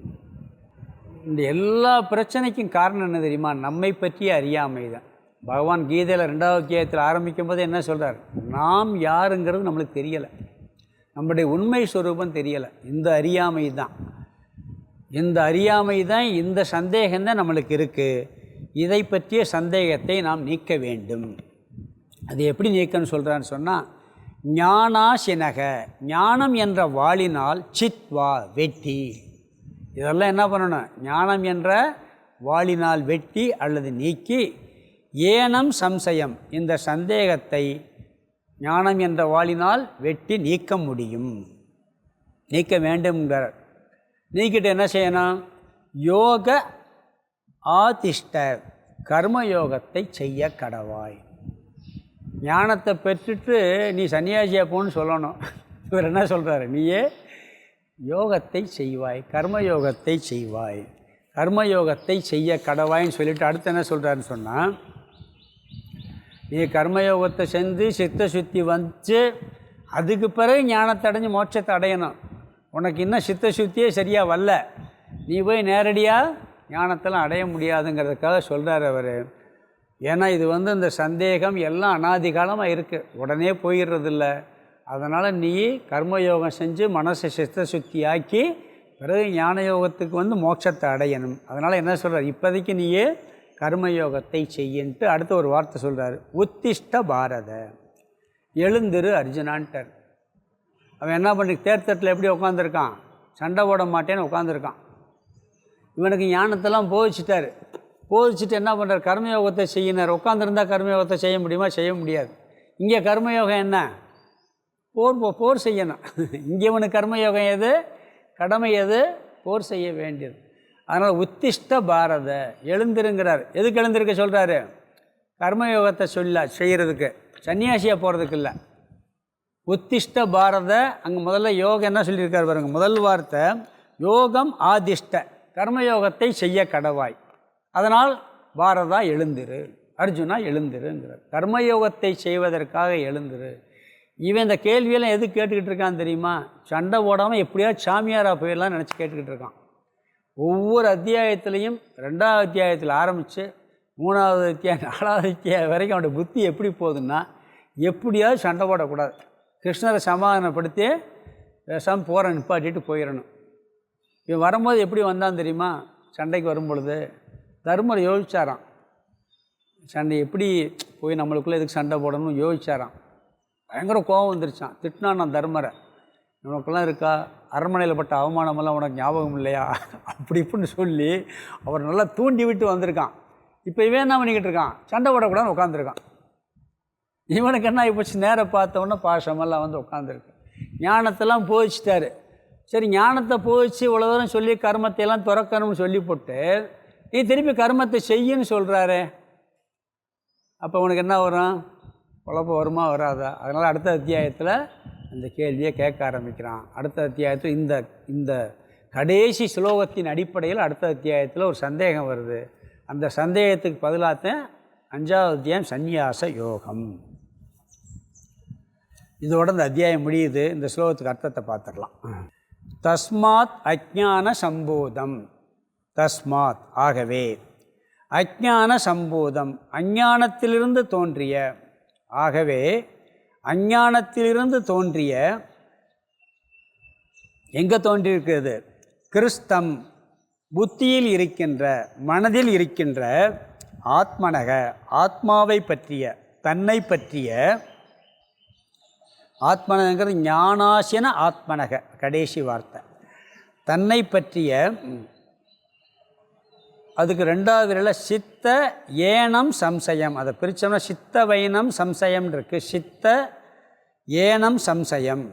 இந்த எல்லா பிரச்சனைக்கும் காரணம் என்ன தெரியுமா, நம்மை பற்றிய அறியாமை தான். பகவான் கீதையில் 2வது அத்தியாயத்தில் ஆரம்பிக்கும் போது என்ன சொல்கிறார், நாம் யாருங்கிறது நம்மளுக்கு தெரியலை, நம்முடைய உண்மை ஸ்வரூபம் தெரியலை. இந்த அறியாமை தான், இந்த அறியாமை தான், இந்த சந்தேகம்தான் நம்மளுக்கு இருக்குது. இதை பற்றிய சந்தேகத்தை நாம் நீக்க வேண்டும். அது எப்படி நீக்கன்னு சொல்கிறான்னு சொன்னால், ஞானாசினக, ஞானம் என்ற வாளினால் சித்வா, வெட்டி. இதெல்லாம் என்ன பண்ணணும், ஞானம் என்ற வாளினால் வெட்டி அல்லது நீக்கி ஏனம் சம்சயம் இந்த சந்தேகத்தை ஞானம் என்ற வாளினால் வெட்டி நீக்க முடியும், நீக்க வேண்டும்ங்கிறார். நீக்கிட்டு என்ன செய்யணும்? யோக ஆதிஷ்ட கர்மயோகத்தை செய்ய கடவாய். ஞானத்தை பெற்றுட்டு நீ சன்னியாசியா போன்னு சொல்லணும். இவர் என்ன சொல்கிறாரு? நீயே யோகத்தை செய்வாய், கர்மயோகத்தை செய்வாய், கர்மயோகத்தை செய்ய கடவாயின்னு சொல்லிவிட்டு அடுத்து என்ன சொல்கிறாருன்னு சொன்னால், நீ கர்மயோகத்தை செஞ்சு சித்த சுத்தி வந்து அதுக்கு பிறகு ஞானத்தை அடைஞ்சு மோட்சத்தை அடையணும். உனக்கு இன்னும் சித்த சுத்தியே சரியாக வரல, நீ போய் நேரடியாக ஞானத்தெல்லாம் அடைய முடியாதுங்கிறதுக்காக சொல்கிறார் அவர். ஏன்னா இது இந்த சந்தேகம் எல்லாம் அனாதி காலமாக இருக்குது, உடனே போயிடுறதில்ல. அதனால் நீ கர்மயோகம் செஞ்சு மனசை சித்த சுத்தி ஆக்கி பிறகு ஞான யோகத்துக்கு மோட்சத்தை அடையணும். அதனால் என்ன சொல்கிறார்? இப்போதைக்கு நீயே கர்மயோகத்தை செய்யின்ட்டு அடுத்த ஒரு வார்த்தை சொல்கிறார். உத்திஷ்ட பாரத, எழுந்திரு அர்ஜுனான்ட்டார். அவன் என்ன பண்ணி தேர்தட்டில் எப்படி உட்காந்துருக்கான்? சண்டை போட மாட்டேன்னு உட்காந்துருக்கான். இவனுக்கு ஞானத்தெல்லாம் போதிச்சிட்டார். போதிச்சுட்டு என்ன பண்ணுறார்? கர்மயோகத்தை செய்யினார். உட்காந்துருந்தால் கர்மயோகத்தை செய்ய முடியுமா? செய்ய முடியாது. இங்கே கர்மயோகம் என்ன? போர் செய்யணும். இங்கே இவனுக்கு கர்மயோகம் எது? கடமை எது? போர் செய்ய வேண்டியது. அதனால் உத்திஷ்ட பாரத, எழுந்திருங்கிறார். எதுக்கு எழுந்திருக்க சொல்கிறாரு? கர்மயோகத்தை செய்கிறதுக்கு, சன்னியாசியாக போகிறதுக்கு இல்லை. உத்திஷ்ட பாரத, அங்கே முதல்ல யோகம் என்ன சொல்லியிருக்கார் பாருங்க. முதல் வார்த்தை யோகம் ஆதிஷ்ட, கர்மயோகத்தை செய்ய கடவாய். அதனால் பாரதா எழுந்திரு, அர்ஜுனா எழுந்திருங்கிறார். கர்மயோகத்தை செய்வதற்காக எழுந்திரு. இவன் இந்த கேள்வியெல்லாம் எது கேட்டுக்கிட்டு இருக்கான்னு தெரியுமா? சண்டை போடாமல் எப்படியாவது சாமியாராக போயிடலாம்னு நினச்சி கேட்டுக்கிட்டு இருக்கான். ஒவ்வொரு அத்தியாயத்துலேயும் 2வது அத்தியாயத்தில் ஆரம்பித்து 3வது அத்தியாயம் 4வது அத்தியாயம் வரைக்கும் அவனுடைய புத்தி எப்படி போகுதுன்னா, எப்படியாவது சண்டை போடக்கூடாது, கிருஷ்ணரை சமாதானப்படுத்தி பேசாமல் போகிற நிப்பாட்டிட்டு போயிடணும். இவன் வரும்போது எப்படி வந்தான் தெரியுமா? சண்டைக்கு வரும்பொழுது தர்மர் யோசிச்சாராம். சண்டை எப்படி போய் நம்மளுக்குள்ளே எதுக்கு சண்டை போடணும்னு யோசிச்சாராம். பயங்கர கோபம் வந்துருச்சான். திட்டினான் நான் தர்மரை, உனக்கெல்லாம் இருக்கா? அரண்மனையில் பட்ட அவமானமெல்லாம் உனக்கு ஞாபகம் இல்லையா? அப்படி இப்படின்னு சொல்லி அவர் நல்லா தூண்டி விட்டு வந்திருக்கான். இப்போ இவன் என்ன பண்ணிக்கிட்டு இருக்கான்? சண்டை போடக்கூடாதுன்னு உட்காந்துருக்கான். இவனுக்கு என்ன ஆகிப்போச்சு? நேரம் பார்த்தவொன்னே பாசமெல்லாம் உட்காந்துருக்கு. ஞானத்தெல்லாம் போதிச்சிட்டாரு. சரி, ஞானத்தை போதிச்சு இவ்வளோ தூரம் சொல்லி கர்மத்தையெல்லாம் துறக்கணும்னு சொல்லி போட்டு நீ திருப்பி கர்மத்தை செய்யுன்னு சொல்கிறாரே, அப்போ உனக்கு என்ன வரும்? குழப்பம் வருமா வராதா? அதனால் அடுத்த அத்தியாயத்தில் அந்த கேள்வியை கேட்க ஆரம்பிக்கிறான். அடுத்த அத்தியாயத்தில் இந்த கடைசி ஸ்லோகத்தின் அடிப்படையில் அடுத்த அத்தியாயத்தில் ஒரு சந்தேகம் வருது. அந்த சந்தேகத்துக்கு பதிலாக 5வது அத்தியாயம் சந்நியாச யோகம். இதோட இந்த அத்தியாயம் முடியுது. இந்த ஸ்லோகத்துக்கு அர்த்தத்தை பார்த்துடலாம். தஸ்மாத் அஜ்ஞான சம்போதம், தஸ்மாத் ஆகவே, அஜ்ஞான சம்போதம் அஞ்ஞானத்திலிருந்து தோன்றிய, ஆகவே அஞ்ஞானத்திலிருந்து தோன்றிய, எங்கே தோன்றியிருக்கிறது? கிறிஸ்தம், புத்தியில் இருக்கின்ற, மனதில் இருக்கின்ற, ஆத்மனக, ஆத்மாவை பற்றிய, தன்னை பற்றிய, ஆத்மனங்கிறது ஞானாசின ஆத்மனக கடைசி வார்த்தை, தன்னை பற்றிய, அதுக்கு 2வது விரலில் சித்த ஏனம் சம்சயம், அதை பிரித்தோம்னா சித்த வைனம் சம்சயம் இருக்குது. சித்த ஏனம் சம்சயம்,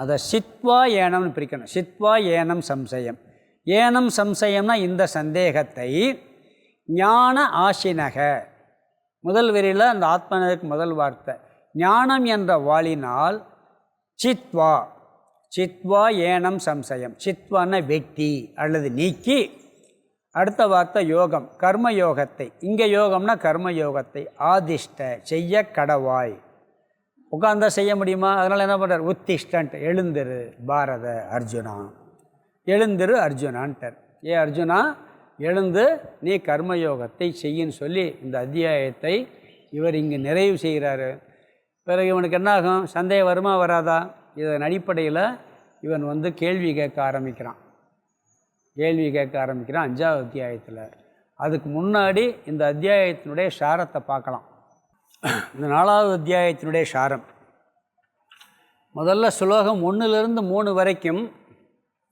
அதை சித்வா ஏனம்னு பிரிக்கணும். சித்வா ஏனம் சம்சயம். ஏனம் சம்சயம்னா இந்த சந்தேகத்தை, ஞான ஆசினக, முதல் வரியில் அந்த ஆத்மனதுக்கு முதல் வார்த்தை ஞானம் என்ற வாளினால், சித்வா, சித்வா ஏனம் சம்சயம், சித்வான வெட்டி அல்லது நீக்கி, அடுத்த வார்த்தை யோகம், கர்மயோகத்தை, இங்கே யோகம்னா கர்மயோகத்தை, ஆதிஷ்ட செய்ய கடவாய். உட்கார்ந்தா செய்ய முடியுமா? அதனால் என்ன பண்ணுறார்? உத்திஷ்டன்ட், எழுந்திரு பாரத அர்ஜுனா, எழுந்திரு அர்ஜுனான்ட்டார். ஏ அர்ஜுனா, எழுந்து நீ கர்மயோகத்தை செய்யின்னு சொல்லி இந்த அத்தியாயத்தை இவர் இங்கு நிறைவு செய்கிறாரு. பிறகு இவனுக்கு என்னாகும்? சந்தேகம் வருமா வராதா? இதன் அடிப்படையில் இவன் கேள்வி கேட்க ஆரம்பிக்கிறான். கேள்வி கேட்க ஆரம்பிக்கிறான் 5வது அத்தியாயத்தில். அதுக்கு முன்னாடி இந்த அத்தியாயத்தினுடைய சாரத்தை பார்க்கலாம். இந்த 4வது அத்தியாயத்தினுடைய சாரம், முதல்ல ஸ்லோகம் 1லிருந்து 3 வரைக்கும்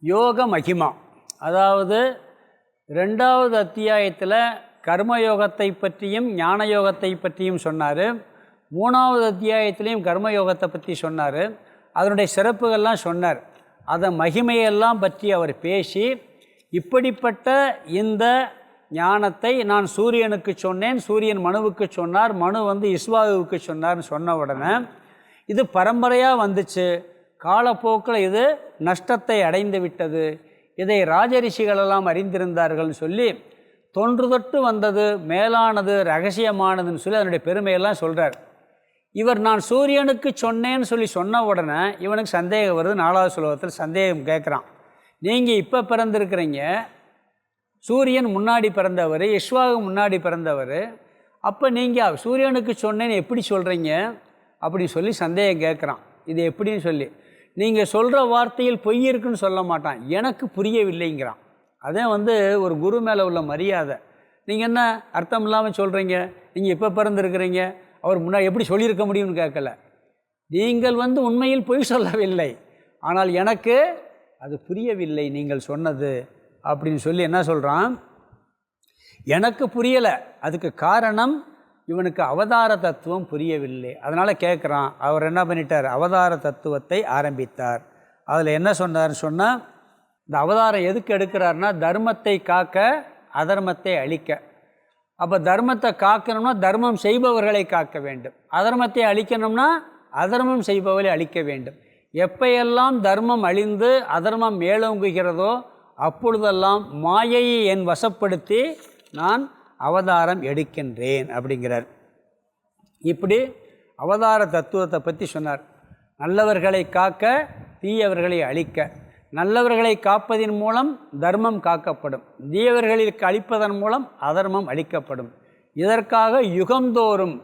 யோக மகிமா, அதாவது 2வது அத்தியாயத்தில் கர்மயோகத்தை பற்றியும் ஞான யோகத்தை பற்றியும் சொன்னார். 3வது அத்தியாயத்திலையும் கர்மயோகத்தை பற்றி சொன்னார். அதனுடைய சிறப்புகள்லாம் சொன்னார். அதை மகிமையெல்லாம் பற்றி அவர் பேசி, இப்படிப்பட்ட இந்த ஞானத்தை நான் சூரியனுக்கு சொன்னேன், சூரியன் மனுவுக்கு சொன்னார், மனு இஸ்வாகுவுக்கு சொன்னார்னு சொன்ன உடனே இது பரம்பரையாக வந்துச்சு. காலப்போக்கில் இது நஷ்டத்தை அடைந்து விட்டது. இதை ராஜரிஷிகளெல்லாம் அறிந்திருந்தார்கள்னு சொல்லி தொன்று தொட்டு வந்தது, மேலானது, ரகசியமானதுன்னு சொல்லி அதனுடைய பெருமையெல்லாம் சொல்கிறார். இவர் நான் சூரியனுக்கு சொன்னேன்னு சொல்லி சொன்ன உடனே இவனுக்கு சந்தேகம் வருது. 4வது ஸ்லோகத்தில் சந்தேகம் கேட்குறான். நீங்கள் இப்போ பிறந்திருக்கிறீங்க, சூரியன் முன்னாடி பிறந்தவர், இஸ்வாகு முன்னாடி பிறந்தவர், அப்போ நீங்கள் சூரியனுக்கு சொன்னேன்னு எப்படி சொல்கிறீங்க அப்படின்னு சொல்லி சந்தேகம் கேட்குறான். இது எப்படின்னு சொல்லி, நீங்கள் சொல்கிற வார்த்தையில் பொய் இருக்குன்னு சொல்ல மாட்டான், எனக்கு புரியவில்லைங்கிறான். அதே ஒரு குரு மேலே உள்ள மரியாதை. நீங்கள் என்ன அர்த்தம் இல்லாமல் சொல்கிறீங்க, நீங்கள் இப்போ பிறந்திருக்கிறீங்க, அவர் முன்னாடி எப்படி சொல்லியிருக்க முடியும்னு கேட்கல. நீங்கள் உண்மையில் பொய் சொல்லவில்லை, ஆனால் எனக்கு அது புரியவில்லை நீங்கள் சொன்னது அப்படின்னு சொல்லி என்ன சொல்கிறான், எனக்கு புரியலை, அதுக்கு காரணம் இவனுக்கு அவதார தத்துவம் புரியவில்லை. அதனால் கேட்குறான். அவர் என்ன பண்ணிட்டார், அவதார தத்துவத்தை ஆரம்பித்தார். அதில் என்ன சொன்னார்னு சொன்னால், இந்த அவதாரம் எதுக்கு எடுக்கிறார்னா தர்மத்தை காக்க, அதர்மத்தை அழிக்க. அப்போ தர்மத்தை காக்கணும்னா தர்மம் செய்பவர்களை காக்க வேண்டும், அதர்மத்தை அழிக்கணும்னா அதர்மம் செய்பவர்களை அழிக்க வேண்டும். எப்பையெல்லாம் தர்மம் அழிந்து அதர்மம் மேலோங்குகிறதோ அப்பொழுதெல்லாம் மாயையை என் வசப்படுத்தி நான் அவதாரம் எடுக்கின்றேன் அப்படிங்கிறார். இப்படி அவதார தத்துவத்தை பற்றி சொன்னார். நல்லவர்களை காக்க, தீயவர்களை அழிக்க. நல்லவர்களை காப்பதன் மூலம் தர்மம் காக்கப்படும், தீயவர்களுக்கு அழிப்பதன் மூலம் அதர்மம் அழிக்கப்படும். இதற்காக யுகந்தோறும்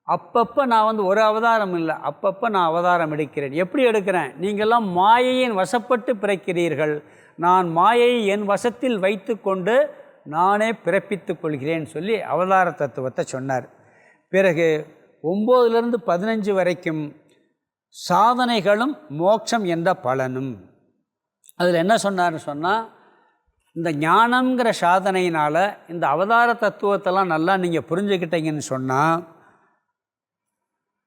அப்பப்போ நான் ஒரு அவதாரம் இல்லை, அப்பப்போ நான் அவதாரம் எடுக்கிறேன். எப்படி எடுக்கிறேன், நீங்கள்லாம் மாயையின் வசப்பட்டு பிறக்கிறீர்கள், நான் மாயை என் வசத்தில் வைத்து கொண்டு நானே பிறப்பித்து கொள்கிறேன்னு சொல்லி அவதார தத்துவத்தை சொன்னார். பிறகு 9லிருந்து 15 வரைக்கும் சாதனைகளும் மோட்சம் என்ற பலனும். அதில் என்ன சொன்னார்னு சொன்னால், இந்த ஞானங்கிற சாதனையினால் இந்த அவதார தத்துவத்தெல்லாம் நல்லா நீங்கள் புரிஞ்சுக்கிட்டீங்கன்னு சொன்னால்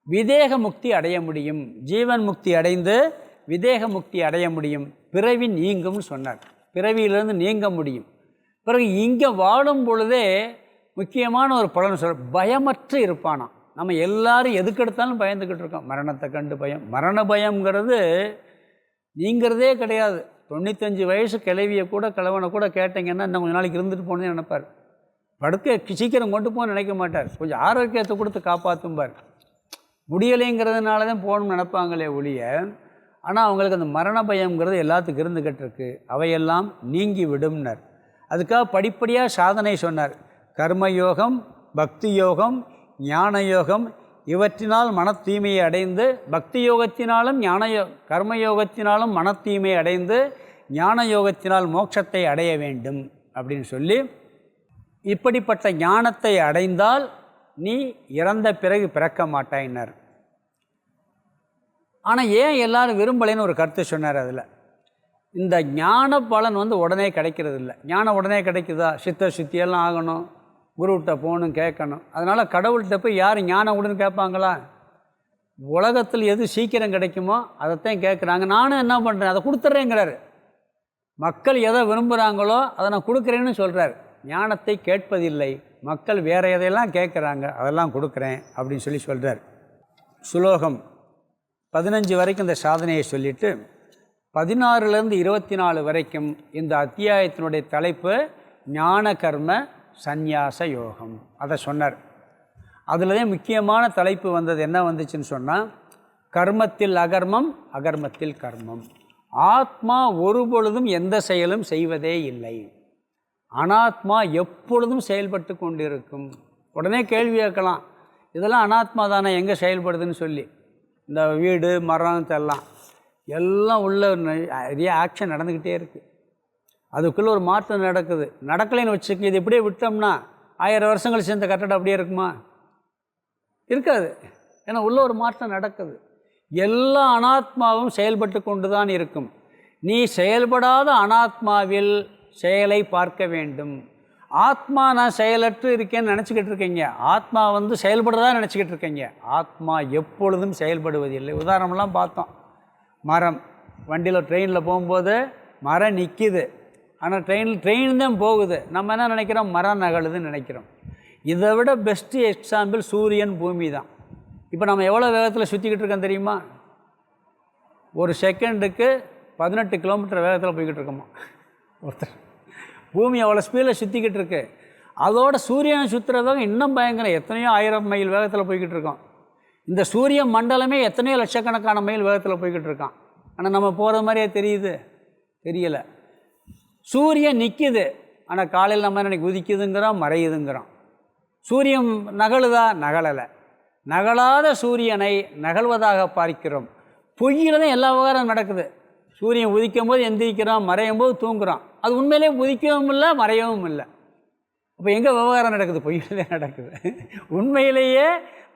விதேக முக்தி அடைய முடியும், ஜீவன் முக்தி அடைந்து விதேக முக்தி அடைய முடியும், பிறவி நீங்கும்னு சொன்னார். பிறவியிலிருந்து நீங்க முடியும். பிறகு இங்கே வாழும் பொழுதே முக்கியமான ஒரு பலன் சொல்ற, பயமற்று இருப்பானாம். நம்ம எல்லாரும் எதுக்கெடுத்தாலும் பயந்துக்கிட்டு இருக்கோம். மரணத்தை கண்டு பயம், மரண பயம்ங்கிறது நீங்கிறதே கிடையாது. 95 வயசு கிளவியை கூட கிழவனை கூட கேட்டிங்கன்னா இன்னும் கொஞ்சம் நாளைக்கு இருந்துட்டு போகணுன்னு நினைப்பார். படுக்க சீக்கிரம் கொண்டு போகணும்னு நினைக்க மாட்டார், கொஞ்சம் ஆரோக்கியத்தை கொடுத்து காப்பாற்றும்பார். முடியலைங்கிறதுனால தான் போகணும்னு நினைப்பாங்களே ஒழிய, ஆனால் அவங்களுக்கு அந்த மரண பயம்ங்கிறது எல்லாத்துக்கும் இருந்துக்கிட்டு இருக்கு. அவையெல்லாம் நீங்கி விடும்னர். அதுக்காக படிப்படியாக சாதனை சொன்னார். கர்மயோகம், பக்தி யோகம், ஞான யோகம், இவற்றினால் மனத்தூய்மையை அடைந்து, பக்தி யோகத்தினாலும் கர்மயோகத்தினாலும் மனத்தூய்மையை அடைந்து ஞான யோகத்தினால் மோட்சத்தை அடைய வேண்டும் அப்படின்னு சொல்லி, இப்படிப்பட்ட ஞானத்தை அடைந்தால் நீ இறந்த பிறகு பிறக்க மாட்டாயினர். ஆனால் ஏன் எல்லாரும் விரும்பலைன்னு ஒரு கருத்து சொன்னார். அதில் இந்த ஞான பலன் உடனே கிடைக்கிறது இல்லை. ஞானம் உடனே கிடைக்குதா, சித்த சுத்தியெல்லாம் ஆகணும், குருவிட்ட போகணும், கேட்கணும். அதனால் கடவுள்கிட்ட போய் யார் ஞானம் உடனே கேட்பாங்களா? உலகத்தில் எது சீக்கிரம் கிடைக்குமோ அதைத்தான் கேட்குறாங்க. நானும் என்ன பண்ணுறேன், அதை கொடுத்துட்றேங்கிறாரு. மக்கள் எதை விரும்புகிறாங்களோ அதை நான் கொடுக்குறேன்னு சொல்கிறார். ஞானத்தை கேட்பதில்லை, மக்கள் வேறு எதையெல்லாம் கேட்குறாங்க, அதெல்லாம் கொடுக்குறேன் அப்படின்னு சொல்லி சொல்கிறார். சுலோகம் 15 வரைக்கும் இந்த சாதனையை சொல்லிவிட்டு 16லேருந்து 24 வரைக்கும் இந்த அத்தியாயத்தினுடைய தலைப்பு ஞான கர்ம சந்நியாச யோகம். அதை சொன்னார். அதில் தான் முக்கியமான தலைப்பு வந்தது. என்ன வந்துச்சுன்னு சொன்னால், கர்மத்தில் அகர்மம், அகர்மத்தில் கர்மம். ஆத்மா ஒரு பொழுதும் எந்த செயலும் செய்வதே இல்லை, அனாத்மா எப்பொழுதும் செயல்பட்டு கொண்டிருக்கும். உடனே கேள்வி கேட்கலாம், இதெல்லாம் அனாத்மா தானே, எங்கே செயல்படுதுன்னு சொல்லி. இந்த வீடு மரம் எல்லாம் உள்ள நிறைய ஆக்ஷன் நடந்துக்கிட்டே இருக்குது. அதுக்குள்ளே ஒரு மாற்றம் நடக்குது. நடக்கலைன்னு வச்சுக்க, இது இப்படியே விட்டோம்னா 1000 வருஷங்கள் சேர்ந்த கட்டடம் அப்படியே இருக்குமா? இருக்காது. ஏன்னா உள்ள ஒரு மாற்றம் நடக்குது. எல்லா அனாத்மாவும் செயல்பட்டு கொண்டு தான் இருக்கும். நீ செயல்படாத அனாத்மாவில் செயலை பார்க்க வேண்டும். ஆத்மா நான் செயலற்று இருக்கேன்னு நினச்சிக்கிட்டு இருக்கீங்க. ஆத்மா வந்து செயல்படுறதா நினச்சிக்கிட்டு இருக்கீங்க. ஆத்மா எப்பொழுதும் செயல்படுவதில்லை. உதாரணம்லாம் பார்த்தோம். மரம், வண்டியில் ட்ரெயினில் போகும்போது மரம் நிற்கிது, ஆனால் ட்ரெயின் தான் போகுது. நம்ம என்ன நினைக்கிறோம்? மரம் நகழுதுன்னு நினைக்கிறோம். இதை விட பெஸ்ட்டு எக்ஸாம்பிள் சூரியன், பூமி தான். இப்போ நம்ம எவ்வளோ வேகத்தில் சுற்றிக்கிட்டு இருக்கோம் தெரியுமா? ஒரு செகண்டுக்கு 18 கிலோமீட்டர் வேகத்தில் போய்கிட்டு இருக்கோமா ஒருத்தர். பூமி அவ்வளோ ஸ்பீடில் சுற்றிக்கிட்டு இருக்கு. அதோட சூரியன் சுற்றுற வேகம் இன்னும் பயங்கரம். எத்தனையோ 1000 மைல் வேகத்தில் போய்கிட்டு இருக்கோம். இந்த சூரிய மண்டலமே எத்தனையோ லட்சக்கணக்கான மைல் வேகத்தில் போய்கிட்டு இருக்கான். ஆனால் நம்ம போகிற மாதிரியே தெரியுது? தெரியலை. சூரியன் நிற்கிது, ஆனால் காலையில் நம்ம இன்னைக்கு உதிக்குதுங்கிறோம், மறையுதுங்கிறோம். சூரியன் நகழுதா? நகலலை. நகலாத சூரியனை நகழ்வதாக பார்க்கிறோம். பொய்யில் தான் எல்லா விவகாரம் நடக்குது. சூரியன் உதிக்கும் போது எந்திரிக்கிறோம், மறையும் போது தூங்குகிறோம். அது உண்மையிலே உதிக்கவும் இல்லை, மறையவும் இல்லை. அப்போ எங்கே விவகாரம் நடக்குது? பொய்யிலே நடக்குது. உண்மையிலேயே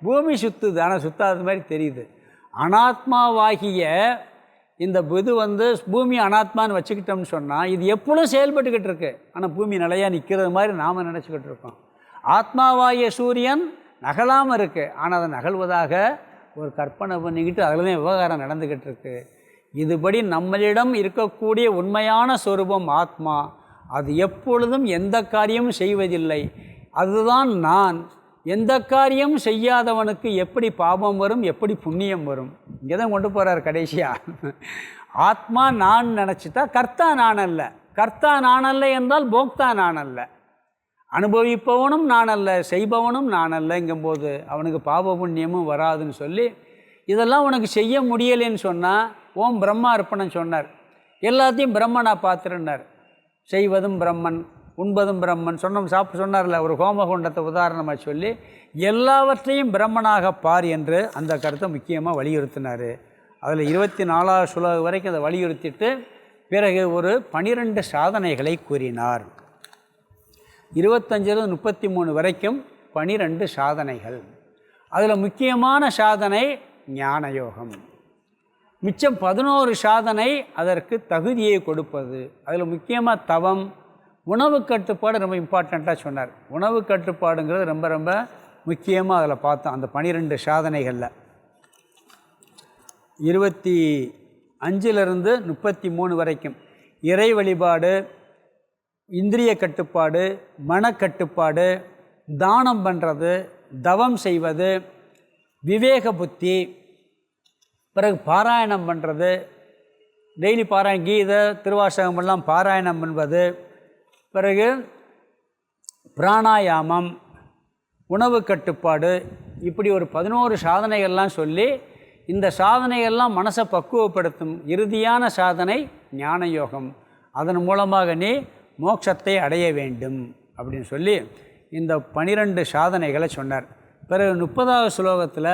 பூமி சுற்றுது, ஆனால் சுத்தாத மாதிரி தெரியுது. அனாத்மாவாகிய இந்த இது வந்து பூமி அனாத்மான்னு வச்சுக்கிட்டோம்னு சொன்னால் இது எப்பொழுதும் செயல்பட்டுக்கிட்டு இருக்கு. ஆனால் பூமி நிலையாக நிற்கிறது மாதிரி நாம் நினச்சிக்கிட்டு இருக்கோம். ஆத்மாவாகிய சூரியன் நகலாமல் இருக்குது, ஆனால் அதை நகழ்வதாக ஒரு கற்பனை பண்ணிக்கிட்டு அதில் தான் விவகாரம் நடந்துக்கிட்டு இருக்கு. இதுபடி நம்மளிடம் இருக்கக்கூடிய உண்மையான சொரூபம் ஆத்மா. அது எப்பொழுதும் எந்த காரியமும் செய்வதில்லை. அதுதான் நான். எந்த காரியம் செய்யாதவனுக்கு எப்படி பாபம் வரும், எப்படி புண்ணியம் வரும்? இங்கே தான் கொண்டு போகிறார் கடைசியாக. ஆத்மா நான் நினச்சிட்டா கர்த்தா நான் அல்ல. கர்த்தா நான் அல்ல என்றால் போக்தா நான் அல்ல. அனுபவிப்பவனும் நான் அல்ல, செய்பவனும் நான் அல்லங்கும்போது அவனுக்கு பாப புண்ணியமும் வராதுன்னு சொல்லி, இதெல்லாம் உனக்கு செய்ய முடியலைன்னு சொன்னால் ஓம் பிரம்மா அர்ப்பணம் சொன்னார். எல்லாத்தையும் பிரம்மனாக பார்த்துருந்தார். செய்வதும் பிரம்மன், உண்பதும் பிரம்மன் சொன்னார்ல. ஒரு ஹோமகுண்டத்தை உதாரணமாக சொல்லி எல்லாவற்றையும் பிரம்மனாக பார் என்று அந்த கருத்தை முக்கியமாக வலியுறுத்தினார். அதில் 24வது ஸ்லோகம் வரைக்கும் அதை வலியுறுத்திட்டு பிறகு ஒரு 12 சாதனைகளை கூறினார். 25 33 வரைக்கும் 12 சாதனைகள். அதில் முக்கியமான சாதனை ஞானயோகம். மிச்சம் 11 சாதனை அதற்கு தகுதியை கொடுப்பது. அதில் முக்கியமாக தவம், உணவு கட்டுப்பாடு ரொம்ப இம்பார்ட்டண்ட்டாக சொன்னார். உணவு கட்டுப்பாடுங்கிறது ரொம்ப ரொம்ப முக்கியமாக அதில் பார்த்தோம். அந்த 12 சாதனைகளில் 25லிருந்து 33 வரைக்கும் இறை வழிபாடு, இந்திரிய கட்டுப்பாடு, மனக்கட்டுப்பாடு, தானம் பண்ணுறது, தவம் செய்வது, விவேக புத்தி, பிறகு பாராயணம் பண்ணுறது, டெய்லி பாராயணம், கீதை திருவாசகம் எல்லாம் பாராயணம் பண்ணுவது, பிறகு பிராணாயாமம், உணவு கட்டுப்பாடு, இப்படி ஒரு 11 சாதனைகள்லாம் சொல்லி இந்த சாதனைகள்லாம் மனசை பக்குவப்படுத்தும். இறுதியான சாதனை ஞான யோகம். அதன் மூலமாக நீ மோட்சத்தை அடைய வேண்டும் அப்படின்னு சொல்லி இந்த 12 சாதனைகளை சொன்னார். பிறகு 30வது ஸ்லோகத்தில்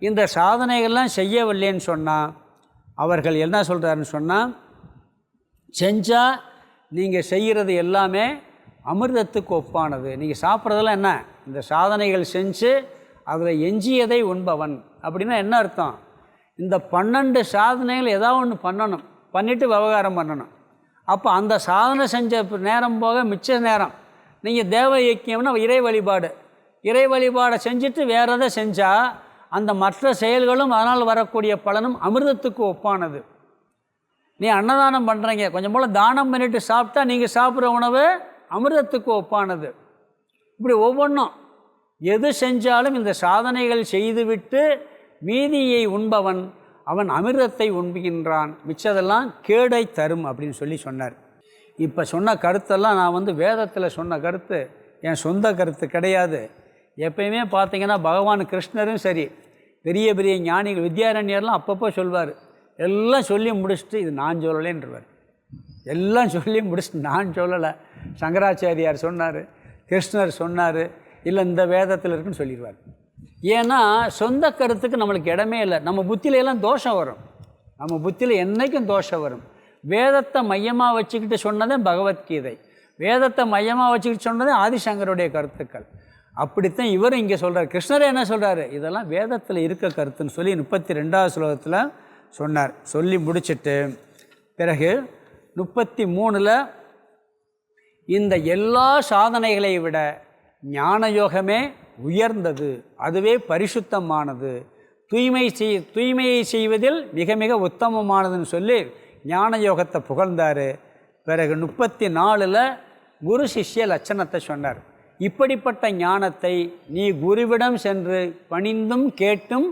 இந்த சாதனைகள்லாம் செய்யவில்லைன்னு சொன்னால் அவர்கள் என்ன சொல்கிறாருன்னு சொன்னால், செஞ்சால் நீங்கள் செய்கிறது எல்லாமே அமிர்தத்துக்கு ஒப்பானது. நீங்கள் சாப்பிட்றதெல்லாம் என்ன? இந்த சாதனைகள் செஞ்சு அதில் எஞ்சியதை உண்பவன். அப்படின்னா என்ன அர்த்தம்? இந்த 12 சாதனைகள் ஏதாவது ஒன்று பண்ணணும், பண்ணிவிட்டு விவகாரம் பண்ணணும். அப்போ அந்த சாதனை செஞ்ச நேரம் போக மிச்ச நேரம் நீங்கள் தேவ இயக்கியம்னா இறை வழிபாடு, இறை வழிபாடை செஞ்சுட்டு வேறு எதை செஞ்சால் அந்த மற்ற செயல்களும் அதனால் வரக்கூடிய பலனும் அமிர்தத்துக்கு ஒப்பானது. நீ அன்னதானம் பண்ணுறீங்க, கொஞ்சம் போல் தானம் பண்ணிவிட்டு சாப்பிட்டா நீங்கள் சாப்பிட்ற உணவு அமிர்தத்துக்கு ஒப்பானது. இப்படி ஒவ்வொன்றும் எது செஞ்சாலும் இந்த சாதனைகள் செய்துவிட்டு மீதியை உண்பவன் அவன் அமிர்தத்தை உண்புகின்றான், மிச்சதெல்லாம் கேடை தரும் அப்படின்னு சொல்லி சொன்னார். இப்போ சொன்ன கருத்தெல்லாம் நான் வேதத்தில் சொன்ன கருத்து, என் சொந்த கருத்து கிடையாது. எப்பயுமே பார்த்திங்கன்னா பகவான் கிருஷ்ணரும் சரி, பெரிய பெரிய ஞானிகள் வித்யாரண்யர்லாம் அப்பப்போ சொல்வார். எல்லாம் சொல்லி முடிச்சுட்டு இது நான் சொல்லலேன்றவர். எல்லாம் சொல்லி முடிச்சுட்டு நான் சொல்லலை, சங்கராச்சாரியார் சொன்னார், கிருஷ்ணர் சொன்னார், இல்லை இந்த வேதத்தில் இருக்குன்னு சொல்லிடுவார். ஏன்னா சொந்த கருத்துக்கு நம்மளுக்கு இடமே இல்லை. நம்ம புத்தியிலெல்லாம் தோஷம் வரும், நம்ம புத்தியில் என்றைக்கும் தோஷம் வரும். வேதத்தை மையமாக வச்சுக்கிட்டு சொன்னதே பகவத்கீதை, வேதத்தை மையமாக வச்சுக்கிட்டு சொன்னதே ஆதிசங்கருடைய கருத்துக்கள். அப்படித்தான் இவரும் இங்கே சொல்கிறார். கிருஷ்ணரே என்ன சொல்கிறாரு? இதெல்லாம் வேதத்தில் இருக்க கருத்துன்னு சொல்லி 32வது ஸ்லோகத்தில் சொன்னார். சொல்லி முடிச்சுட்டு பிறகு 33ல் இந்த எல்லா சாதனைகளை விட ஞான யோகமே உயர்ந்தது, அதுவே பரிசுத்தமானது, தூய்மையை செய்வதில் மிக மிக உத்தமமானதுன்னு சொல்லி ஞான யோகத்தை புகழ்ந்தார். பிறகு 34 குரு சிஷ்ய லட்சணத்தை சொன்னார். இப்படிப்பட்ட ஞானத்தை நீ குருவிடம் சென்று பணிந்தும் கேட்டும்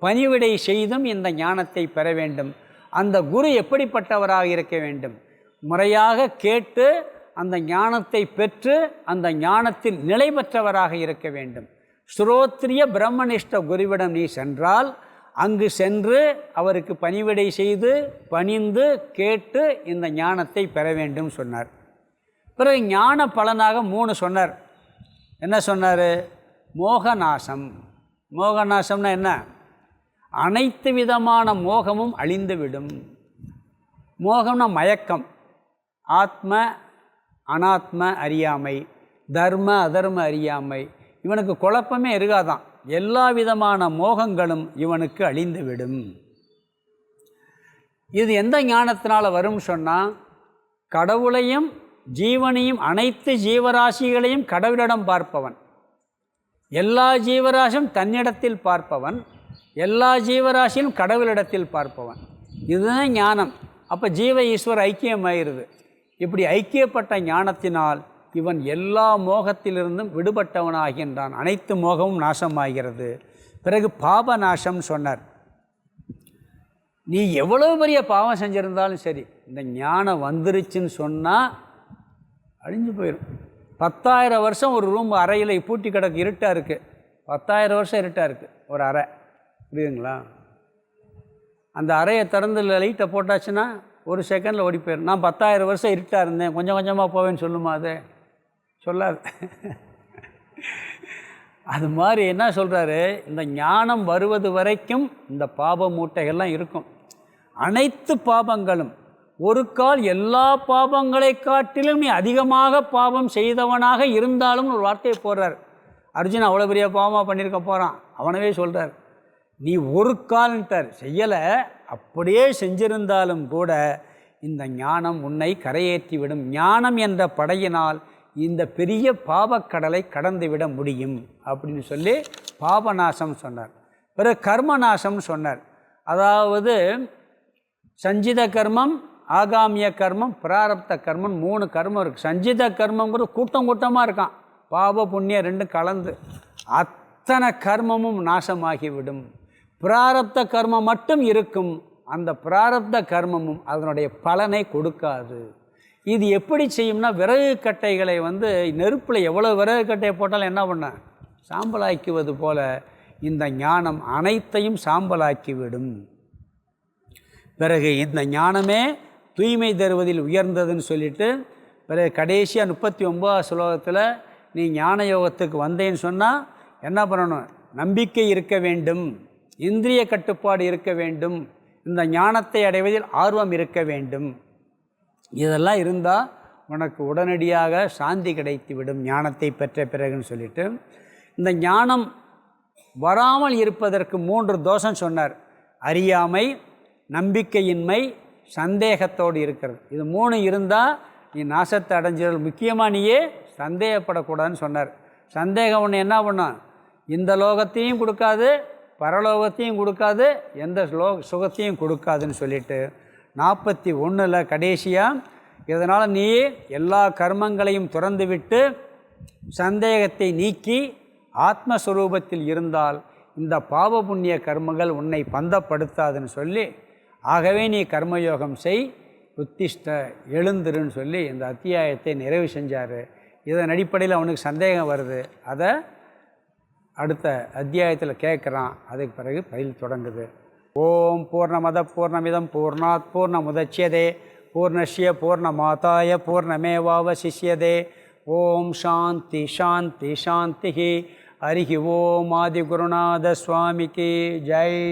பணிவிடை செய்தும் இந்த ஞானத்தை பெற வேண்டும். அந்த குரு எப்படிப்பட்டவராக இருக்க வேண்டும்? முறையாக கேட்டு அந்த ஞானத்தை பெற்று அந்த ஞானத்தில் நிலை பெற்றவராக இருக்க வேண்டும். ஸ்ரோத்ரிய பிரம்மனிஷ்ட குருவிடம் நீ சென்றால் அங்கு சென்று அவருக்கு பணிவிடை செய்து பணிந்து கேட்டு இந்த ஞானத்தை பெற வேண்டும் சொன்னார். பிறகு ஞான பலனாக 3 சொன்னார். என்ன சொன்னார்? மோகநாசம். மோகநாசம்னா என்ன? அனைத்து விதமான மோகமும் அழிந்துவிடும். மோகம்னா மயக்கம், ஆத்ம அனாத்ம அறியாமை, தர்ம அதர்ம அறியாமை, இவனுக்கு குழப்பமே இருக்காதான். எல்லா விதமான மோகங்களும் இவனுக்கு அழிந்துவிடும். இது எந்த ஞானத்தினால் வரும்னு சொன்னால், கடவுளையும் ஜீவனையும் அனைத்து ஜீவராசிகளையும் கடவுளிடம் பார்ப்பவன், எல்லா ஜீவராசியும் தன்னிடத்தில் பார்ப்பவன், எல்லா ஜீவராசியும் கடவுளிடத்தில் பார்ப்பவன். இதுதான் ஞானம். அப்போ ஜீவ ஈஸ்வர ஐக்கியமாயிருது. இப்படி ஐக்கியப்பட்ட ஞானத்தினால் இவன் எல்லா மோகத்திலிருந்தும் விடுபட்டவனாகின்றான். அனைத்து மோகமும் நாசமாகிறது. பிறகு பாப நாசம் சொன்னார். நீ எவ்வளோ பெரிய பாவம் செஞ்சுருந்தாலும் சரி, இந்த ஞானம் வந்துருச்சுன்னு சொன்னால் அழிஞ்சு போயிடும். 10,000 வருஷம் ஒரு ரூம் அறையில் பூட்டி கிடக்கு, இருட்டாக இருக்குது. 10,000 வருஷம் இருட்டாக இருக்குது ஒரு அறை, புரியுதுங்களா? அந்த அறையை திறந்து லைட்டை போட்டாச்சுன்னா ஒரு செகண்டில் ஓடி போயிடும். நான் 10,000 வருஷம் இருட்டாக இருந்தேன், கொஞ்சம் கொஞ்சமாக போவேன்னு சொல்லுமா? அது சொல்லாது. அது மாதிரி என்ன சொல்கிறாரு, இந்த ஞானம் வருவது வரைக்கும் இந்த பாப மூட்டைகள்லாம் இருக்கும். அனைத்து பாபங்களும் ஒரு கால் எல்லா பாபங்களை காட்டிலும் நீ அதிகமாக பாபம் செய்தவனாக இருந்தாலும் ஒரு வார்த்தையை போடுறார். அர்ஜுன் அவ்வளோ பெரிய பாவமாக பண்ணியிருக்க போகிறான், அவனவே சொல்கிறார். நீ ஒரு கால்ன்ட்டார், செய்யலை, அப்படியே செஞ்சிருந்தாலும் கூட இந்த ஞானம் உன்னை கரையேற்றிவிடும். ஞானம் என்ற படையினால் இந்த பெரிய பாவக்கடலை கடந்துவிட முடியும் அப்படின்னு சொல்லி பாபநாசம் சொன்னார். பிறகு கர்மநாசம் சொன்னார். அதாவது சஞ்சித கர்மம், ஆகாமிய கர்மம், பிராரப்த கர்மம், 3 கர்மம் இருக்குது. சஞ்சித கர்மங்கிறது கூட்டம் கூட்டமாக இருக்கான், பாவ புண்ணியம் 2 கலந்து, அத்தனை கர்மமும் நாசமாகிவிடும். பிராரப்த கர்மம் மட்டும் இருக்கும். அந்த பிராரப்த கர்மமும் அதனுடைய பலனை கொடுக்காது. இது எப்படி செய்யும்னா, விறகு கட்டைகளை நெருப்பில் எவ்வளோ விறகு கட்டையை போட்டாலும் என்ன பண்ண, சாம்பலாக்குவது போல இந்த ஞானம் அனைத்தையும் சாம்பலாக்கிவிடும். பிறகு இந்த ஞானமே தூய்மை தருவதில் உயர்ந்ததுன்னு சொல்லிட்டு, பிறகு கடைசியாக 39 ஸ்லோகத்தில் நீ ஞான யோகத்துக்கு வந்தேன்னு சொன்னால் என்ன பண்ணணும்? நம்பிக்கை இருக்க வேண்டும், இந்திரிய கட்டுப்பாடு இருக்க வேண்டும், இந்த ஞானத்தை அடைவதில் ஆர்வம் இருக்க வேண்டும். இதெல்லாம் இருந்தால் உனக்கு உடனடியாக சாந்தி கிடைத்துவிடும் ஞானத்தை பெற்ற பிறகுன்னு சொல்லிட்டு, இந்த ஞானம் வராமல் இருப்பதற்கு 3 தோஷம் சொன்னார். அறியாமை, நம்பிக்கையின்மை, சந்தேகத்தோடு இருக்கிறது. இது 3 இருந்தால் நீ நாசத்தை அடைஞ்சிடல். முக்கியமாக நீயே சந்தேகப்படக்கூடாதுன்னு சொன்னார். சந்தேகம் ஒன்று என்ன பண்ணால் இந்த லோகத்தையும் கொடுக்காது, பரலோகத்தையும் கொடுக்காது, எந்த சுகத்தையும் கொடுக்காதுன்னு சொல்லிட்டு 41 கடைசியாக, இதனால் நீ எல்லா கர்மங்களையும் துறந்துவிட்டு சந்தேகத்தை நீக்கி ஆத்மஸ்வரூபத்தில் இருந்தால் இந்த பாவ புண்ணிய கர்மங்கள் உன்னை பந்தப்படுத்தாதுன்னு சொல்லி, ஆகவே நீ கர்மயோகம் செய், உத்திஷ்ட எழுந்துருன்னு சொல்லி இந்த அத்தியாயத்தை நிறைவு செஞ்சார். இதன் அடிப்படையில் அவனுக்கு சந்தேகம் வருது, அதை அடுத்த அத்தியாயத்தில் கேட்குறான். அதுக்கு பிறகு பயில் தொடங்குது. ஓம் பூர்ணமத பூர்ணமிதம் பூர்ணாத் பூர்ணமுதச்யதே பூர்ணஸ்ய பூர்ணமாதாய பூர்ணமேவாவசிஷ்யதே. ஓம் சாந்தி சாந்தி சாந்தி. ஹரிஹி ஓம் ஆதிகுருநாத சுவாமிக்கு ஜெய்.